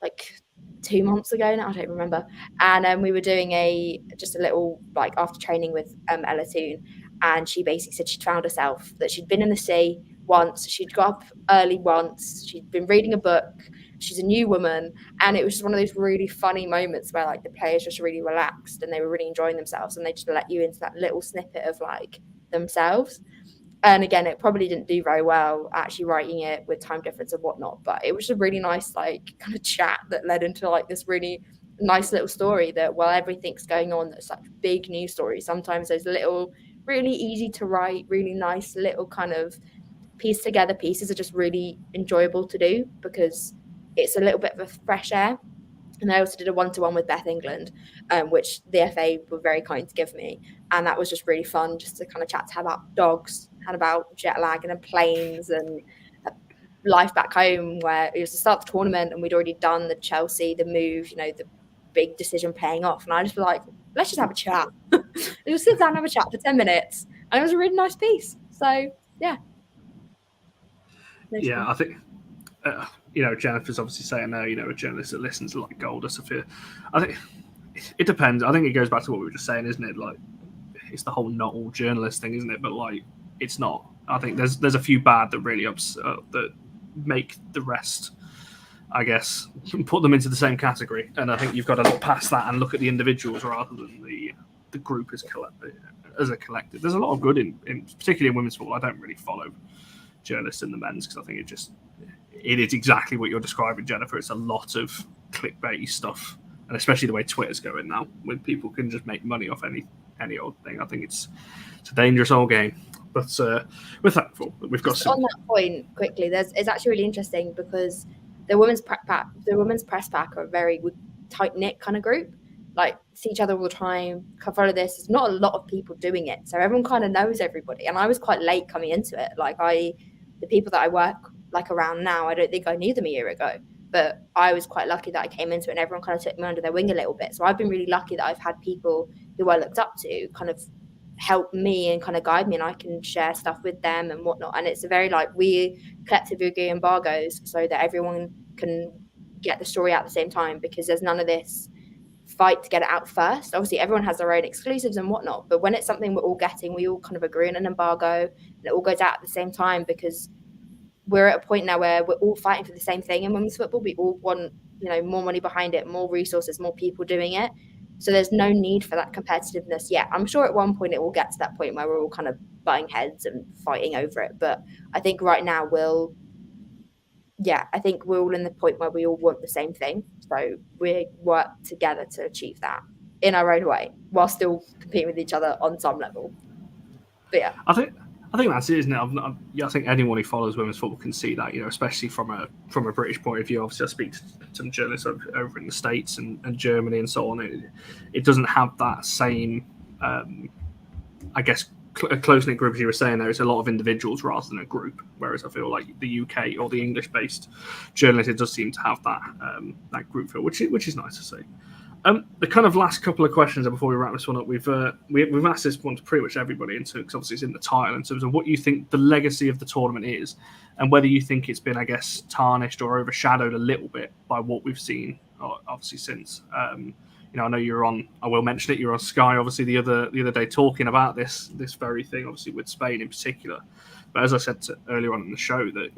like 2 months ago now, I don't remember. And we were doing just a little, like, after training with Ella Toon. And she basically said she'd found herself, that she'd been in the sea once, she'd got up early once, she'd been reading a book, she's a new woman. And it was just one of those really funny moments where, like, the players just really relaxed and they were really enjoying themselves, and they just let you into that little snippet of, like, themselves. And again, it probably didn't do very well actually writing it with time difference and whatnot, but it was a really nice, like, kind of chat that led into, like, this really nice little story that, while everything's going on, that's such big news stories, sometimes those little, really easy to write, really nice little kind of piece together pieces are just really enjoyable to do, because it's a little bit of a fresh air. And I also did a one-to-one with Beth England, which the FA were very kind to give me. And that was just really fun, just to kind of chat to her about dogs and about jet lag and planes and life back home, where it was the start of the tournament and we'd already done the Chelsea, the move, you know, the big decision paying off. And I just was like, let's just have a chat. We'll sit down and have a chat for 10 minutes. And it was a really nice piece. So, yeah. Yeah, I think Jennifer's obviously saying there, a journalist that listens like gold. I think it depends. I think it goes back to what we were just saying, isn't it? Like, it's the whole not all journalist thing, isn't it? But like, it's not. I think there's a few bad that really that make the rest, I guess, put them into the same category. And I think you've got to look past that and look at the individuals rather than the group as a collective. There's a lot of good in particularly in women's football. I don't really follow journalists in the men's because I think it is exactly what you're describing, Jennifer. It's a lot of clickbaity stuff, and especially the way Twitter's going now, when people can just make money off any old thing. I think it's a dangerous old game. But we're thankful that we've got just on that point quickly. It's actually really interesting because the women's press pack are a very tight knit kind of group. Like, see each other all the time, follow this. There's not a lot of people doing it, so everyone kind of knows everybody. And I was quite late coming into it. Like, the people that I work like around now, I don't think I knew them a year ago. But I was quite lucky that I came into it and everyone kind of took me under their wing a little bit. So I've been really lucky that I've had people who I looked up to kind of help me and kind of guide me, and I can share stuff with them and whatnot. And it's a very we collectively agree embargoes so that everyone can get the story out at the same time, because there's none of this fight to get it out first. Obviously, everyone has their own exclusives and whatnot, but when it's something we're all getting, we all kind of agree on an embargo and it all goes out at the same time, because we're at a point now where we're all fighting for the same thing in women's football. We all want, more money behind it, more resources, more people doing it. So there's no need for that competitiveness yet. I'm sure at one point it will get to that point where we're all kind of butting heads and fighting over it. But I think right now I think we're all in the point where we all want the same thing. So we work together to achieve that in our own way while still competing with each other on some level. But yeah. I think that's it, isn't it? I think anyone who follows women's football can see that, especially from a British point of view. Obviously, I speak to some journalists over in the States and Germany and so on. It doesn't have that same, I guess, a close-knit group, as you were saying. There is a lot of individuals rather than a group, whereas I feel like the UK or the English-based journalists, it does seem to have that group feel, which is nice to see. The kind of last couple of questions before we wrap this one up, we've asked this one to pretty much everybody, because obviously it's in the title, in terms of what you think the legacy of the tournament is, and whether you think it's been, I guess, tarnished or overshadowed a little bit by what we've seen, obviously since. I know you're on. I will mention it. You're on Sky, obviously the other day, talking about this very thing, obviously with Spain in particular. But as I said earlier on in the show, that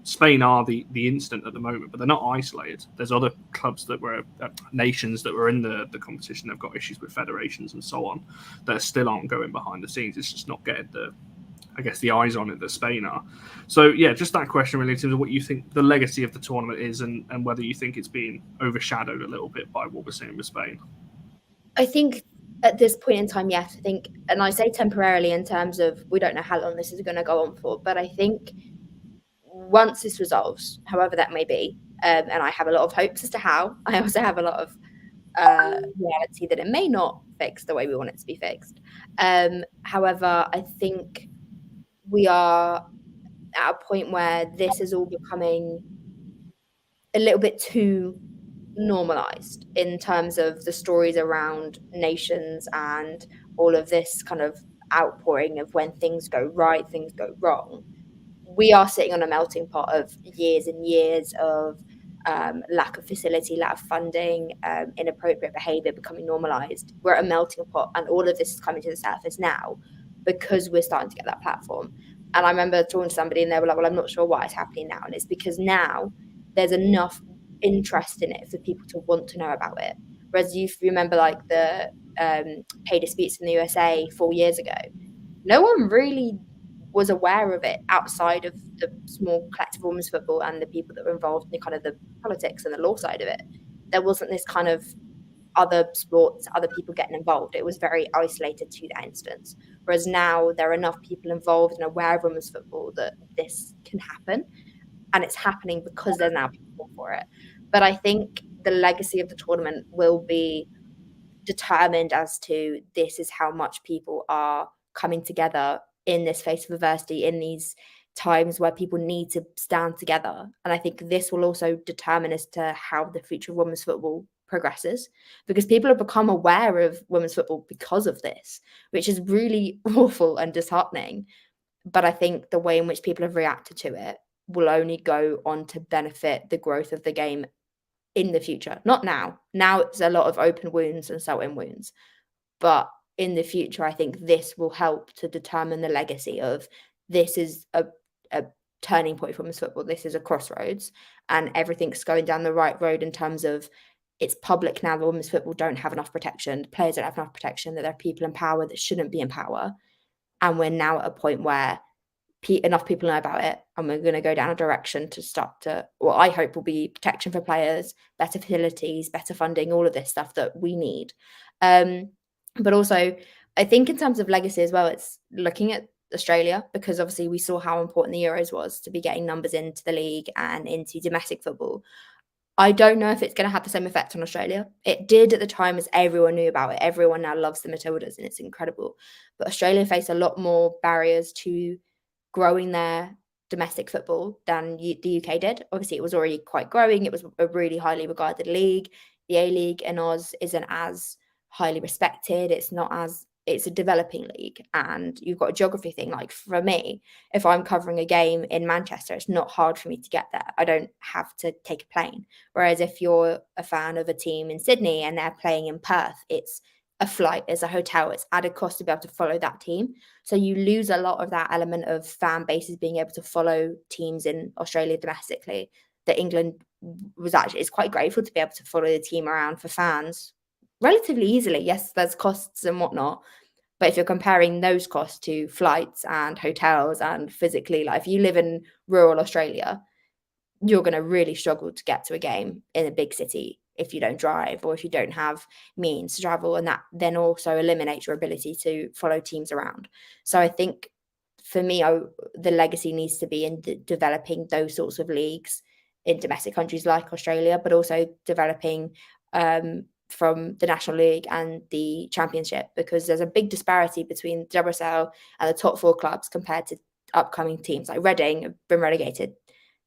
Spain are the instant at the moment, but they're not isolated. There's other clubs that were nations that were in the competition. They've got issues with federations and so on that are still ongoing behind the scenes. It's just not getting the eyes on it that Spain are. So yeah, just that question really in terms of what you think the legacy of the tournament is, and whether you think it's been overshadowed a little bit by what we're seeing with Spain. I think at this point in time, yes, I think, and I say temporarily in terms of we don't know how long this is going to go on for, but I think once this resolves, however that may be, and I have a lot of hopes as to how, I also have a lot of reality that it may not fix the way we want it to be fixed. However, I think we are at a point where this is all becoming a little bit too normalized in terms of the stories around nations and all of this kind of outpouring of when things go right, things go wrong. We are sitting on a melting pot of years and years of lack of facility, lack of funding, inappropriate behavior becoming normalized. We're at a melting pot, and all of this is coming to the surface now because we're starting to get that platform. And I remember talking to somebody and they were like, well, I'm not sure why it's happening now. And it's because now there's enough interest in it for people to want to know about it. Whereas you remember like the pay disputes in the USA 4 years ago, no one really was aware of it outside of the small collective women's football and the people that were involved in the kind of the politics and the law side of it. There wasn't this kind of other sports, other people getting involved. It was very isolated to that instance. Whereas now there are enough people involved and aware of women's football that this can happen. And it's happening because there's now people for it. But I think the legacy of the tournament will be determined as to this is how much people are coming together in this face of adversity, in these times where people need to stand together. And I think this will also determine as to how the future of women's football progresses, because people have become aware of women's football because of this, which is really awful and disheartening. But I think the way in which people have reacted to it will only go on to benefit the growth of the game in the future. Not now. Now it's a lot of open wounds and sew-in wounds. But in the future, I think this will help to determine the legacy of this is a turning point for women's football. This is a crossroads, and everything's going down the right road in terms of it's public now that women's football don't have enough protection. The players don't have enough protection, that there are people in power that shouldn't be in power. And we're now at a point where enough people know about it, and we're going to go down a direction to start to, what I hope will be protection for players, better facilities, better funding, all of this stuff that we need. But also, I think in terms of legacy as well, it's looking at Australia, because obviously we saw how important the Euros was to be getting numbers into the league and into domestic football. I don't know if it's going to have the same effect on Australia. It did at the time, as everyone knew about it. Everyone now loves the Matildas and it's incredible. But Australia faced a lot more barriers to growing their domestic football than the UK did. Obviously, it was already quite growing. It was a really highly regarded league. The A-League in Oz isn't as highly respected. It's a developing league, and you've got a geography thing. Like for me, if I'm covering a game in Manchester, it's not hard for me to get there. I don't have to take a plane. Whereas if you're a fan of a team in Sydney and they're playing in Perth, it's a flight, it's a hotel, it's added cost to be able to follow that team. So you lose a lot of that element of fan bases being able to follow teams in Australia domestically. That England is quite grateful to be able to follow the team around for fans relatively easily. Yes, there's costs and whatnot, but if you're comparing those costs to flights and hotels and physically, like if you live in rural Australia, you're going to really struggle to get to a game in a big city if you don't drive or if you don't have means to travel, and that then also eliminates your ability to follow teams around. So I think for me, the legacy needs to be in developing those sorts of leagues in domestic countries like Australia, but also developing from the National League and the Championship, because there's a big disparity between the WSL and the top four clubs compared to upcoming teams. Like Reading have been relegated.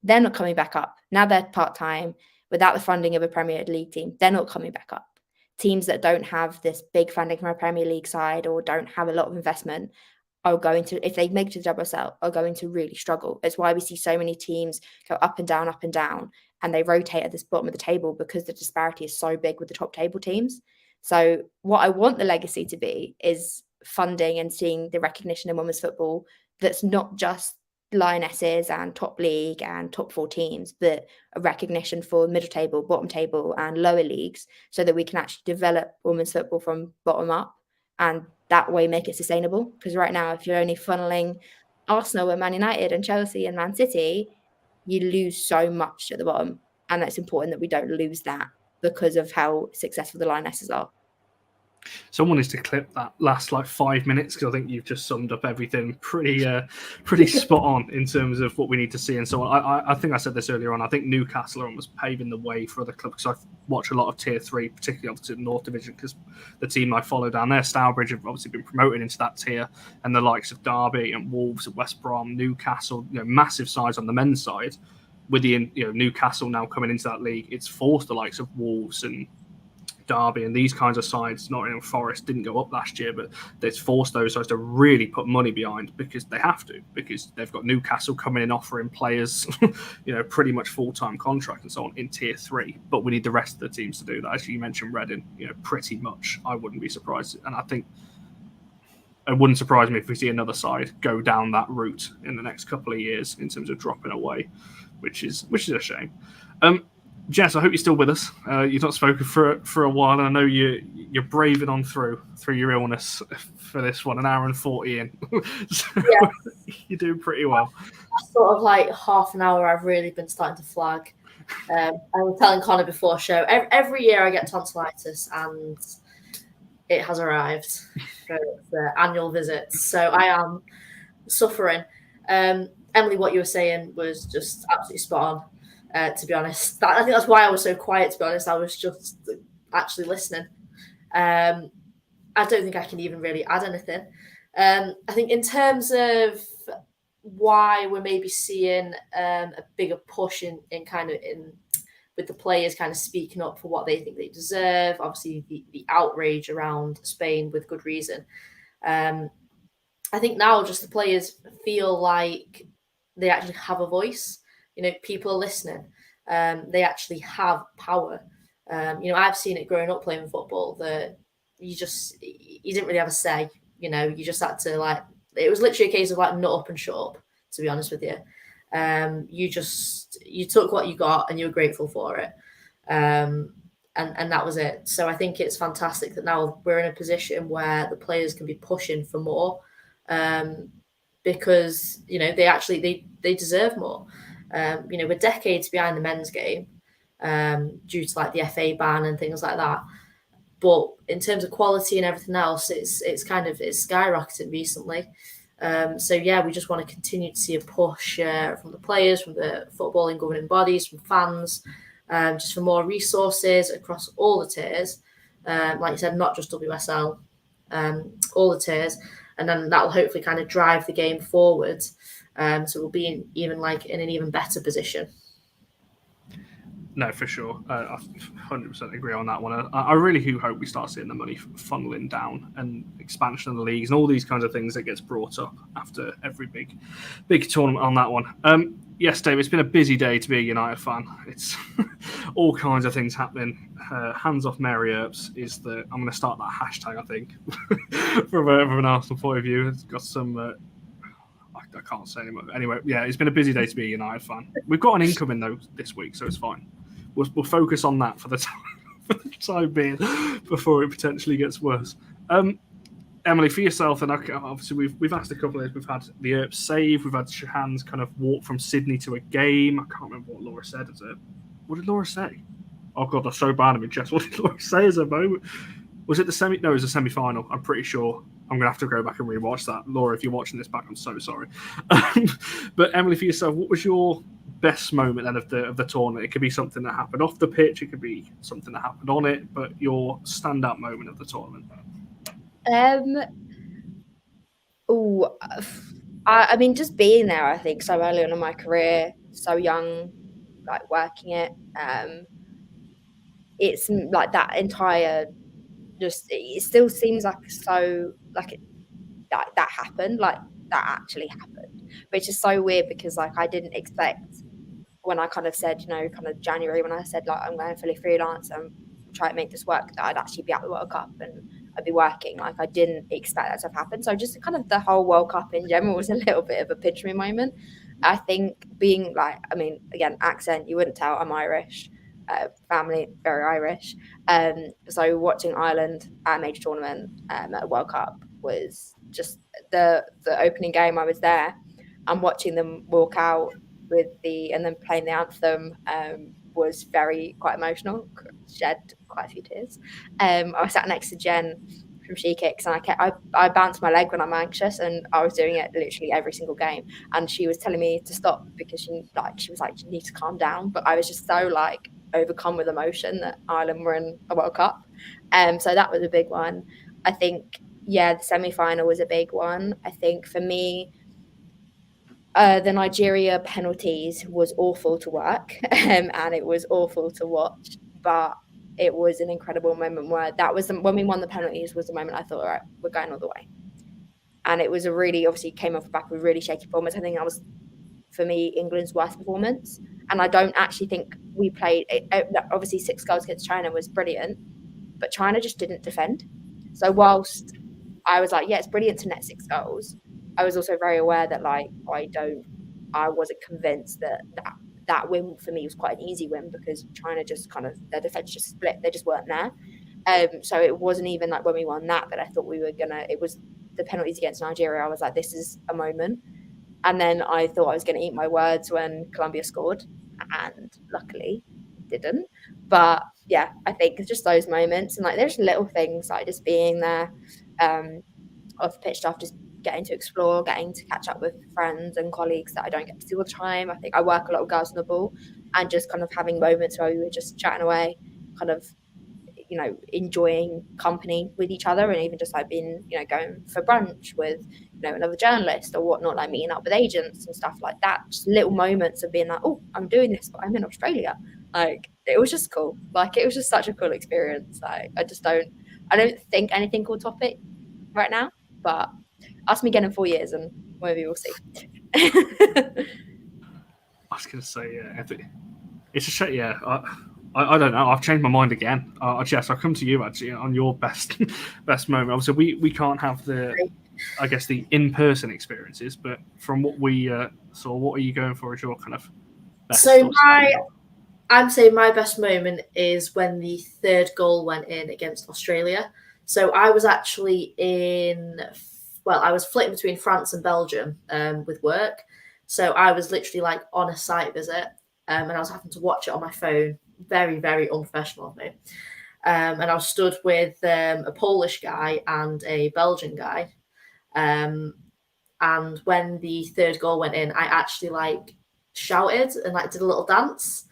They're not coming back up. Now they're part-time. Without the funding of a Premier League team, they're not coming back up. Teams that don't have this big funding from a Premier League side or don't have a lot of investment are going to, if they make it to the WSL, are going to really struggle. It's why we see so many teams go up and down, and they rotate at this bottom of the table because the disparity is so big with the top table teams. So what I want the legacy to be is funding and seeing the recognition in women's football that's not just Lionesses and top league and top four teams, but a recognition for middle table, bottom table and lower leagues, so that we can actually develop women's football from bottom up and that way make it sustainable. Because right now, if you're only funneling Arsenal and Man United and Chelsea and Man City, you lose so much at the bottom, and it's important that we don't lose that because of how successful the Lionesses are. Someone needs to clip that last 5 minutes, because I think you've just summed up everything pretty spot on in terms of what we need to see and so on. I think I said this earlier on. I think Newcastle are almost paving the way for other clubs, because I watch a lot of Tier 3, particularly obviously the North Division, because the team I follow down there, Stourbridge, have obviously been promoted into that tier, and the likes of Derby and Wolves and West Brom, Newcastle, massive size on the men's side. With the Newcastle now coming into that league, it's forced the likes of Wolves and Derby and these kinds of sides. Nottingham Forest didn't go up last year, but it's forced those sides to really put money behind, because they have to, because they've got Newcastle coming in offering players pretty much full-time contract and so on in Tier 3, but we need the rest of the teams to do that. As you mentioned, Reading, pretty much. I wouldn't be surprised, and I think it wouldn't surprise me if we see another side go down that route in the next couple of years in terms of dropping away, which is a shame. Jess, I hope you're still with us. You've not spoken for a while, and I know you're braving on through your illness for this one, an hour and 40 in. So yeah. You're doing pretty well. Sort of half an hour, I've really been starting to flag. I was telling Conner before show, every year I get tonsillitis, and it has arrived for the annual visits. So I am suffering. Emily, what you were saying was just absolutely spot on. To be honest, I think that's why I was so quiet. To be honest, I was just actually listening. I don't think I can even really add anything. I think in terms of why we're maybe seeing a bigger push in with the players kind of speaking up for what they think they deserve. Obviously, the outrage around Spain with good reason. I think now just the players feel like they actually have a voice. people are listening. They actually have power. I've seen it growing up playing football that you didn't really have a say. You just had to it was literally a case of nut up and shut up, to be honest with you. You took what you got and you were grateful for it. And that was it. So I think it's fantastic that now we're in a position where the players can be pushing for more, because they deserve more. We're decades behind the men's game, due to the FA ban and things like that. But in terms of quality and everything else, it's skyrocketed recently. So yeah, we just want to continue to see a push from the players, from the footballing governing bodies, from fans, just for more resources across all the tiers. Like you said, not just WSL, all the tiers, and then that will hopefully kind of drive the game forward. So we'll be in an even better position. No, for sure. I 100% agree on that one. I really do hope we start seeing the money funneling down and expansion of the leagues and all these kinds of things that gets brought up after every big tournament on that one. Yes, Dave, it's been a busy day to be a United fan. It's all kinds of things happening. Hands off Mary Earps is I'm going to start that hashtag, I think, from an Arsenal point of view. It's got some... I can't say anymore. Anyway, yeah, it's been a busy day to be a United fan. We've got an incoming though this week, so it's fine. We'll focus on that for the time being before it potentially gets worse. Emily, for yourself, and obviously we've asked a couple of. We've had the Earp save. We've had Shahan's kind of walk from Sydney to a game. I can't remember what Laura said. What did Laura say? Oh God, that's so bad of me, Jess. What did Laura say as a moment? Was it the semi? No, it was a semi-final. I'm pretty sure. I'm going to have to go back and rewatch that. Laura, if you're watching this back, I'm so sorry. But Emily, for yourself, what was your best moment then of the tournament? It could be something that happened off the pitch. It could be something that happened on it. But your standout moment of the tournament? I mean, just being there, I think, so early on in my career, so young, working it. It's that entire... it still seems that happened, that actually happened, which is so weird because I didn't expect when I kind of said, kind of January when I said I'm going fully freelance and try to make this work, that I'd actually be at the World Cup and I'd be working. I didn't expect that to have happened. So just kind of the whole World Cup in general was a little bit of a pinch me moment. I think being again, accent, you wouldn't tell I'm Irish. Family very Irish, so watching Ireland at a major tournament at a World Cup was just the opening game. I was there and watching them walk out and then playing the anthem was quite emotional. Shed quite a few tears. I was sat next to Jen from She Kicks, and I bounce my leg when I'm anxious, and I was doing it literally every single game. And she was telling me to stop because she was like, you need to calm down. But I was just so overcome with emotion that Ireland were in a World Cup. So that was a big one. I think, the semi-final was a big one. I think for me, the Nigeria penalties was awful to work and it was awful to watch, but it was an incredible moment where when we won the penalties was the moment I thought, all right, we're going all the way. And it was obviously came off the back of a really shaky performance. I think that was, for me, England's worst performance. And I don't actually think we played... Obviously, 6 goals against China was brilliant, but China just didn't defend. So whilst I was it's brilliant to net 6 goals, I was also very aware that, I wasn't convinced that win for me was quite an easy win because China just their defence just split. They just weren't there. So it wasn't even when we won that I thought we were going to... It was the penalties against Nigeria. I was like, this is a moment. And then I thought I was going to eat my words when Colombia scored, and luckily didn't. But yeah, I think it's just those moments, and there's little things just being there, off the pitch stuff, just getting to explore, getting to catch up with friends and colleagues that I don't get to see all the time. I think I work a lot with girls on the ball, and just kind of having moments where we were just chatting away, kind of enjoying company with each other, and even just being going for brunch with another journalist or whatnot, meeting up with agents and stuff like that. Just little moments of being oh, I'm doing this, but I'm in Australia. It was just cool. It was just such a cool experience. I don't think anything will top it right now, but ask me again in 4 years and maybe we'll see. was going to say, yeah, it's a shame. Yeah, I don't know. I've changed my mind again. Jess, I'll come to you actually on your best moment. Obviously, we can't have the in-person experiences, but from what we saw, what are you going for as your kind of best? So I'd say my best moment is when the third goal went in against Australia. So I was actually I was flitting between France and Belgium with work. So I was literally like on a site visit and I was having to watch it on my phone. Very, very unprofessional of me. And I was stood with a Polish guy and a Belgian guy. And when the third goal went in, I actually like shouted and like did a little dance.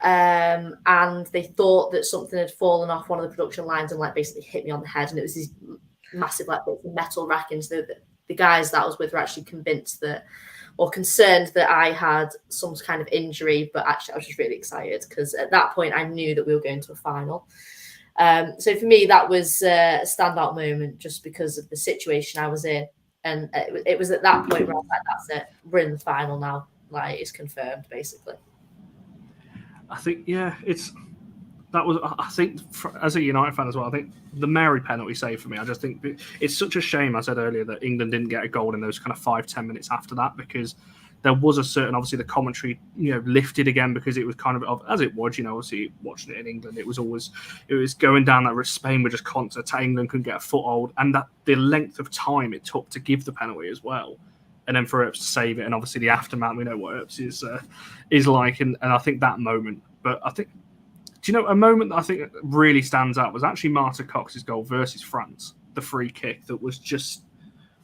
And they thought that something had fallen off one of the production lines and like basically hit me on the head. And it was these massive like metal rackings. The guys that I was with were actually convinced that, or concerned that I had some kind of injury, but actually I was just really excited because at that point I knew that we were going to a final. So for me, that was a standout moment just because of the situation I was in. And it was at that point where I was like, that's it, we're in the final now. Like, it's confirmed, basically. I think, yeah, I think as a United fan as well, I think the Mary penalty save for me, I just think it's such a shame, I said earlier, that England didn't get a goal in those kind of 5-10 minutes after that, because there was a certain, obviously the commentary, lifted again because it was kind of, as it was, obviously watching it in England, it was going down that route. Spain were just constant. England couldn't get a foothold, and that the length of time it took to give the penalty as well. And then for Earps to save it, and obviously the aftermath, we know what Earps is like, and I think that moment. But I think, a moment that I think really stands out was actually Marta Cox's goal versus France, the free kick that was just.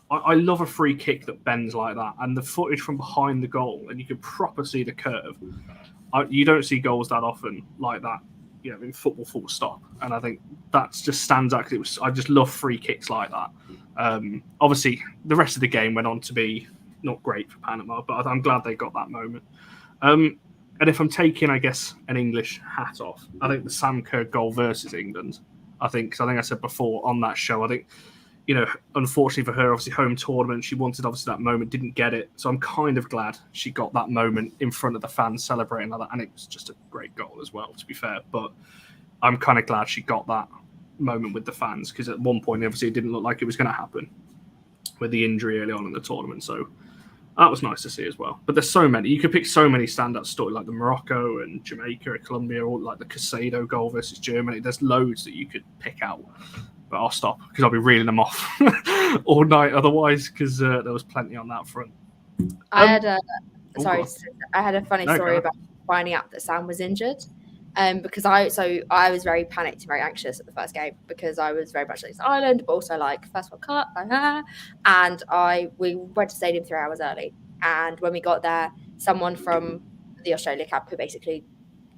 I love a free kick that bends like that, and the footage from behind the goal, and you can proper see the curve. You don't see goals that often like that, in football, full stop. And I think that just stands out because I just love free kicks like that. Obviously, the rest of the game went on to be not great for Panama, but I'm glad they got that moment. And if I'm taking, I guess, an English hat off, I think the Sam Kerr goal versus England. Because I think I said before on that show, I think. Unfortunately for her, obviously home tournament, she wanted obviously that moment, didn't get it. So I'm kind of glad she got that moment in front of the fans celebrating like that. And it was just a great goal as well, to be fair. But I'm kind of glad she got that moment with the fans because at one point, obviously, it didn't look like it was going to happen with the injury early on in the tournament. So that was nice to see as well. But there's so many. You could pick so many standout stories like the Morocco and Jamaica and Colombia, or like the Casado goal versus Germany. There's loads that you could pick out. But I'll stop because I'll be reeling them off all night otherwise because there was plenty on that front. I had a funny story about finding out that Sam was injured. Because I was very panicked and very anxious at the first game because I was very much like Ireland, but also like First World Cup, and we went to stadium 3 hours early. And when we got there, someone from the Australia camp who basically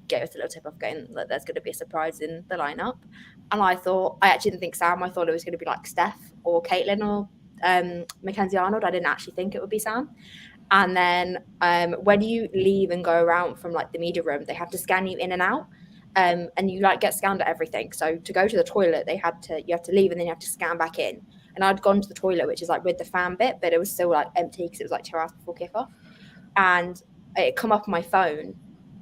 gave us a little tip off going that there's going to be a surprise in the lineup. And I actually didn't think Sam. I thought it was going to be like Steph or Caitlin or Mackenzie Arnold. I didn't actually think it would be Sam. And then when you leave and go around from like the media room, they have to scan you in and out, and you like get scanned at everything. So to go to the toilet, you have to leave and then you have to scan back in. And I'd gone to the toilet, which is like with the fan bit, but it was still like empty because it was like 2 hours before kickoff. And it come up on my phone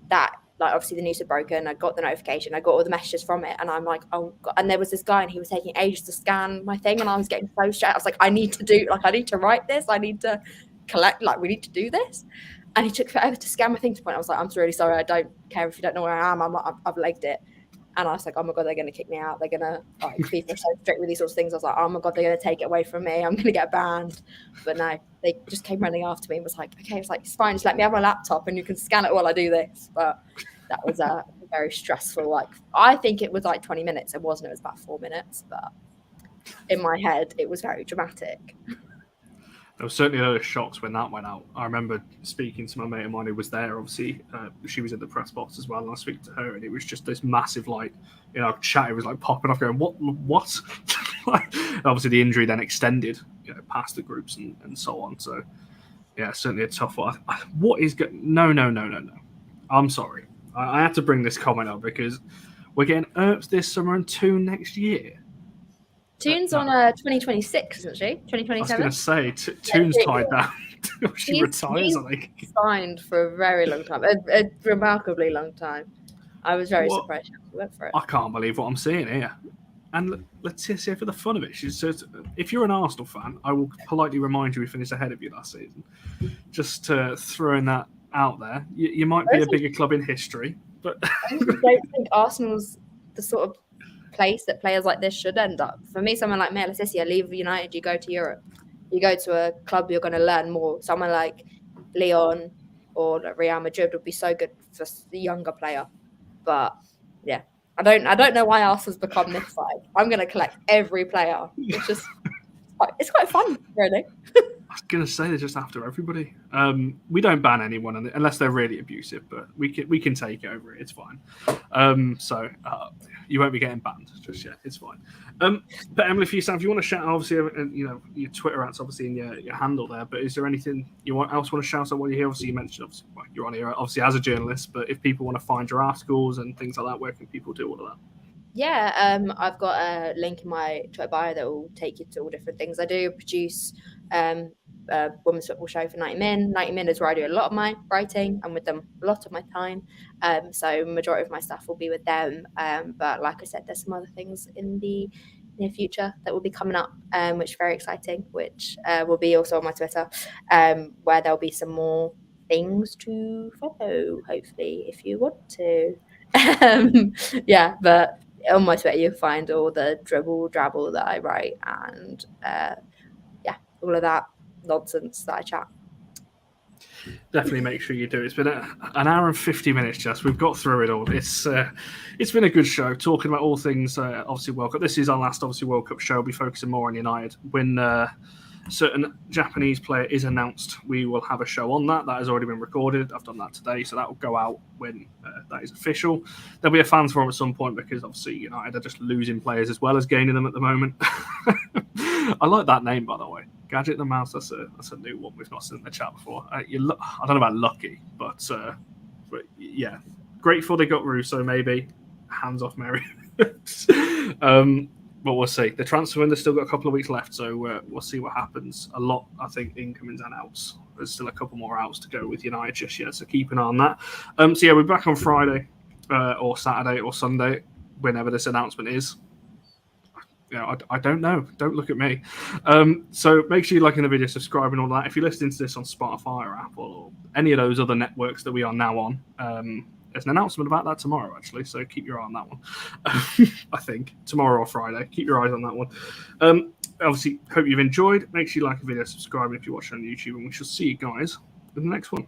that like obviously the news had broken. I got the notification. I got all the messages from it, and I'm like, oh God. And there was this guy, and he was taking ages to scan my thing, and I was getting so stressed. I was like, I need to write this. I need to collect. Like, we need to do this. And he took forever to scan my thing to point. I was like, I'm really sorry. I don't care if you don't know where I am. I've legged it. And I was like, oh my God, they're going to kick me out. They're going to like FIFA so strict with these sorts of things. I was like, oh my God, they're going to take it away from me. I'm going to get banned. But no, they just came running after me and was like, okay, it's fine. Just let me have my laptop and you can scan it while I do this. But that was very stressful. Like, I think it was like 20 minutes. It wasn't. It was about 4 minutes. But in my head, it was very dramatic. There was certainly those shocks when that went out. I remember speaking to my mate of mine who was there. Obviously, she was in the press box as well, and I was speaking to her, and it was just this massive, like, chat. It was like popping off, going, "What?" Like, obviously, the injury then extended, past the groups and so on. So, yeah, certainly a tough one. What is No. I'm sorry. I had to bring this comment up because we're getting Earps this summer and Toon next year. Toon's on 2026, isn't she? 2027. I was going to say, Toon's tied down she retires, I think. Signed for a very long time, a remarkably long time. I was very surprised she went for it. I can't believe what I'm seeing here. And let's say for the fun of it, she says, if you're an Arsenal fan, I will politely remind you we finished ahead of you last season. Just throwing that out there. You might be a bigger club in history, but I don't think Arsenal's the sort of place that players like this should end up. For me, someone like Mea Letizia, leave United, you go to Europe. You go to a club, you're going to learn more. Someone like Leon or Real Madrid would be so good for the younger player. But yeah, I don't know why Arsenal's become this side. I'm going to collect every player. It's quite fun, really. I was going to say they're just after everybody. We don't ban anyone unless they're really abusive, but we can take it over it. It's fine. So you won't be getting banned just yet. It's fine. But Emily, for yourself, you want to shout out, obviously, your Twitter out's obviously in your handle there. But is there anything else want to shout out while you're here? Obviously, you mentioned obviously, you're on here obviously as a journalist. But if people want to find your articles and things like that, where can people do all of that? Yeah, I've got a link in my Twitter bio that will take you to all different things. I do produce a women's football show for 90 Min. 90 Min is where I do a lot of my writing. I'm with them a lot of my time. So majority of my stuff will be with them. But like I said, there's some other things in the near future that will be coming up, which is very exciting, which will be also on my Twitter, where there'll be some more things to follow, hopefully, if you want to. Yeah, but on my Twitter you'll find all the drabble that I write and all of that nonsense that I chat. Definitely make sure you do. It's been an hour and 50 minutes, Jess. We've got through it all. It's been a good show, talking about all things, obviously, World Cup. This is our last, obviously, World Cup show. We'll be focusing more on United. When certain Japanese player is announced, we will have a show on that. That has already been recorded. I've done that today, so that will go out when that is official. There'll be a fans forum at some point because, obviously, United are just losing players as well as gaining them at the moment. I like that name, by the way. Gadget the Mouse, that's a new one we've not seen in the chat before. I don't know about lucky, but yeah. Grateful they got Russo, maybe. Hands off Mary. But we'll see. The transfer window's still got a couple of weeks left, so we'll see what happens. A lot, I think, incomings and outs. There's still a couple more outs to go with United just yet, so keep an eye on that. So yeah, we're back on Friday or Saturday or Sunday, whenever this announcement is. I don't know. Don't look at me. So make sure you like the video, subscribe and all that. If you're listening to this on Spotify or Apple or any of those other networks that we are now on, there's an announcement about that tomorrow, actually. So keep your eye on that one. I think tomorrow or Friday. Keep your eyes on that one. Obviously, hope you've enjoyed. Make sure you like the video, subscribe if you're watching on YouTube, and we shall see you guys in the next one.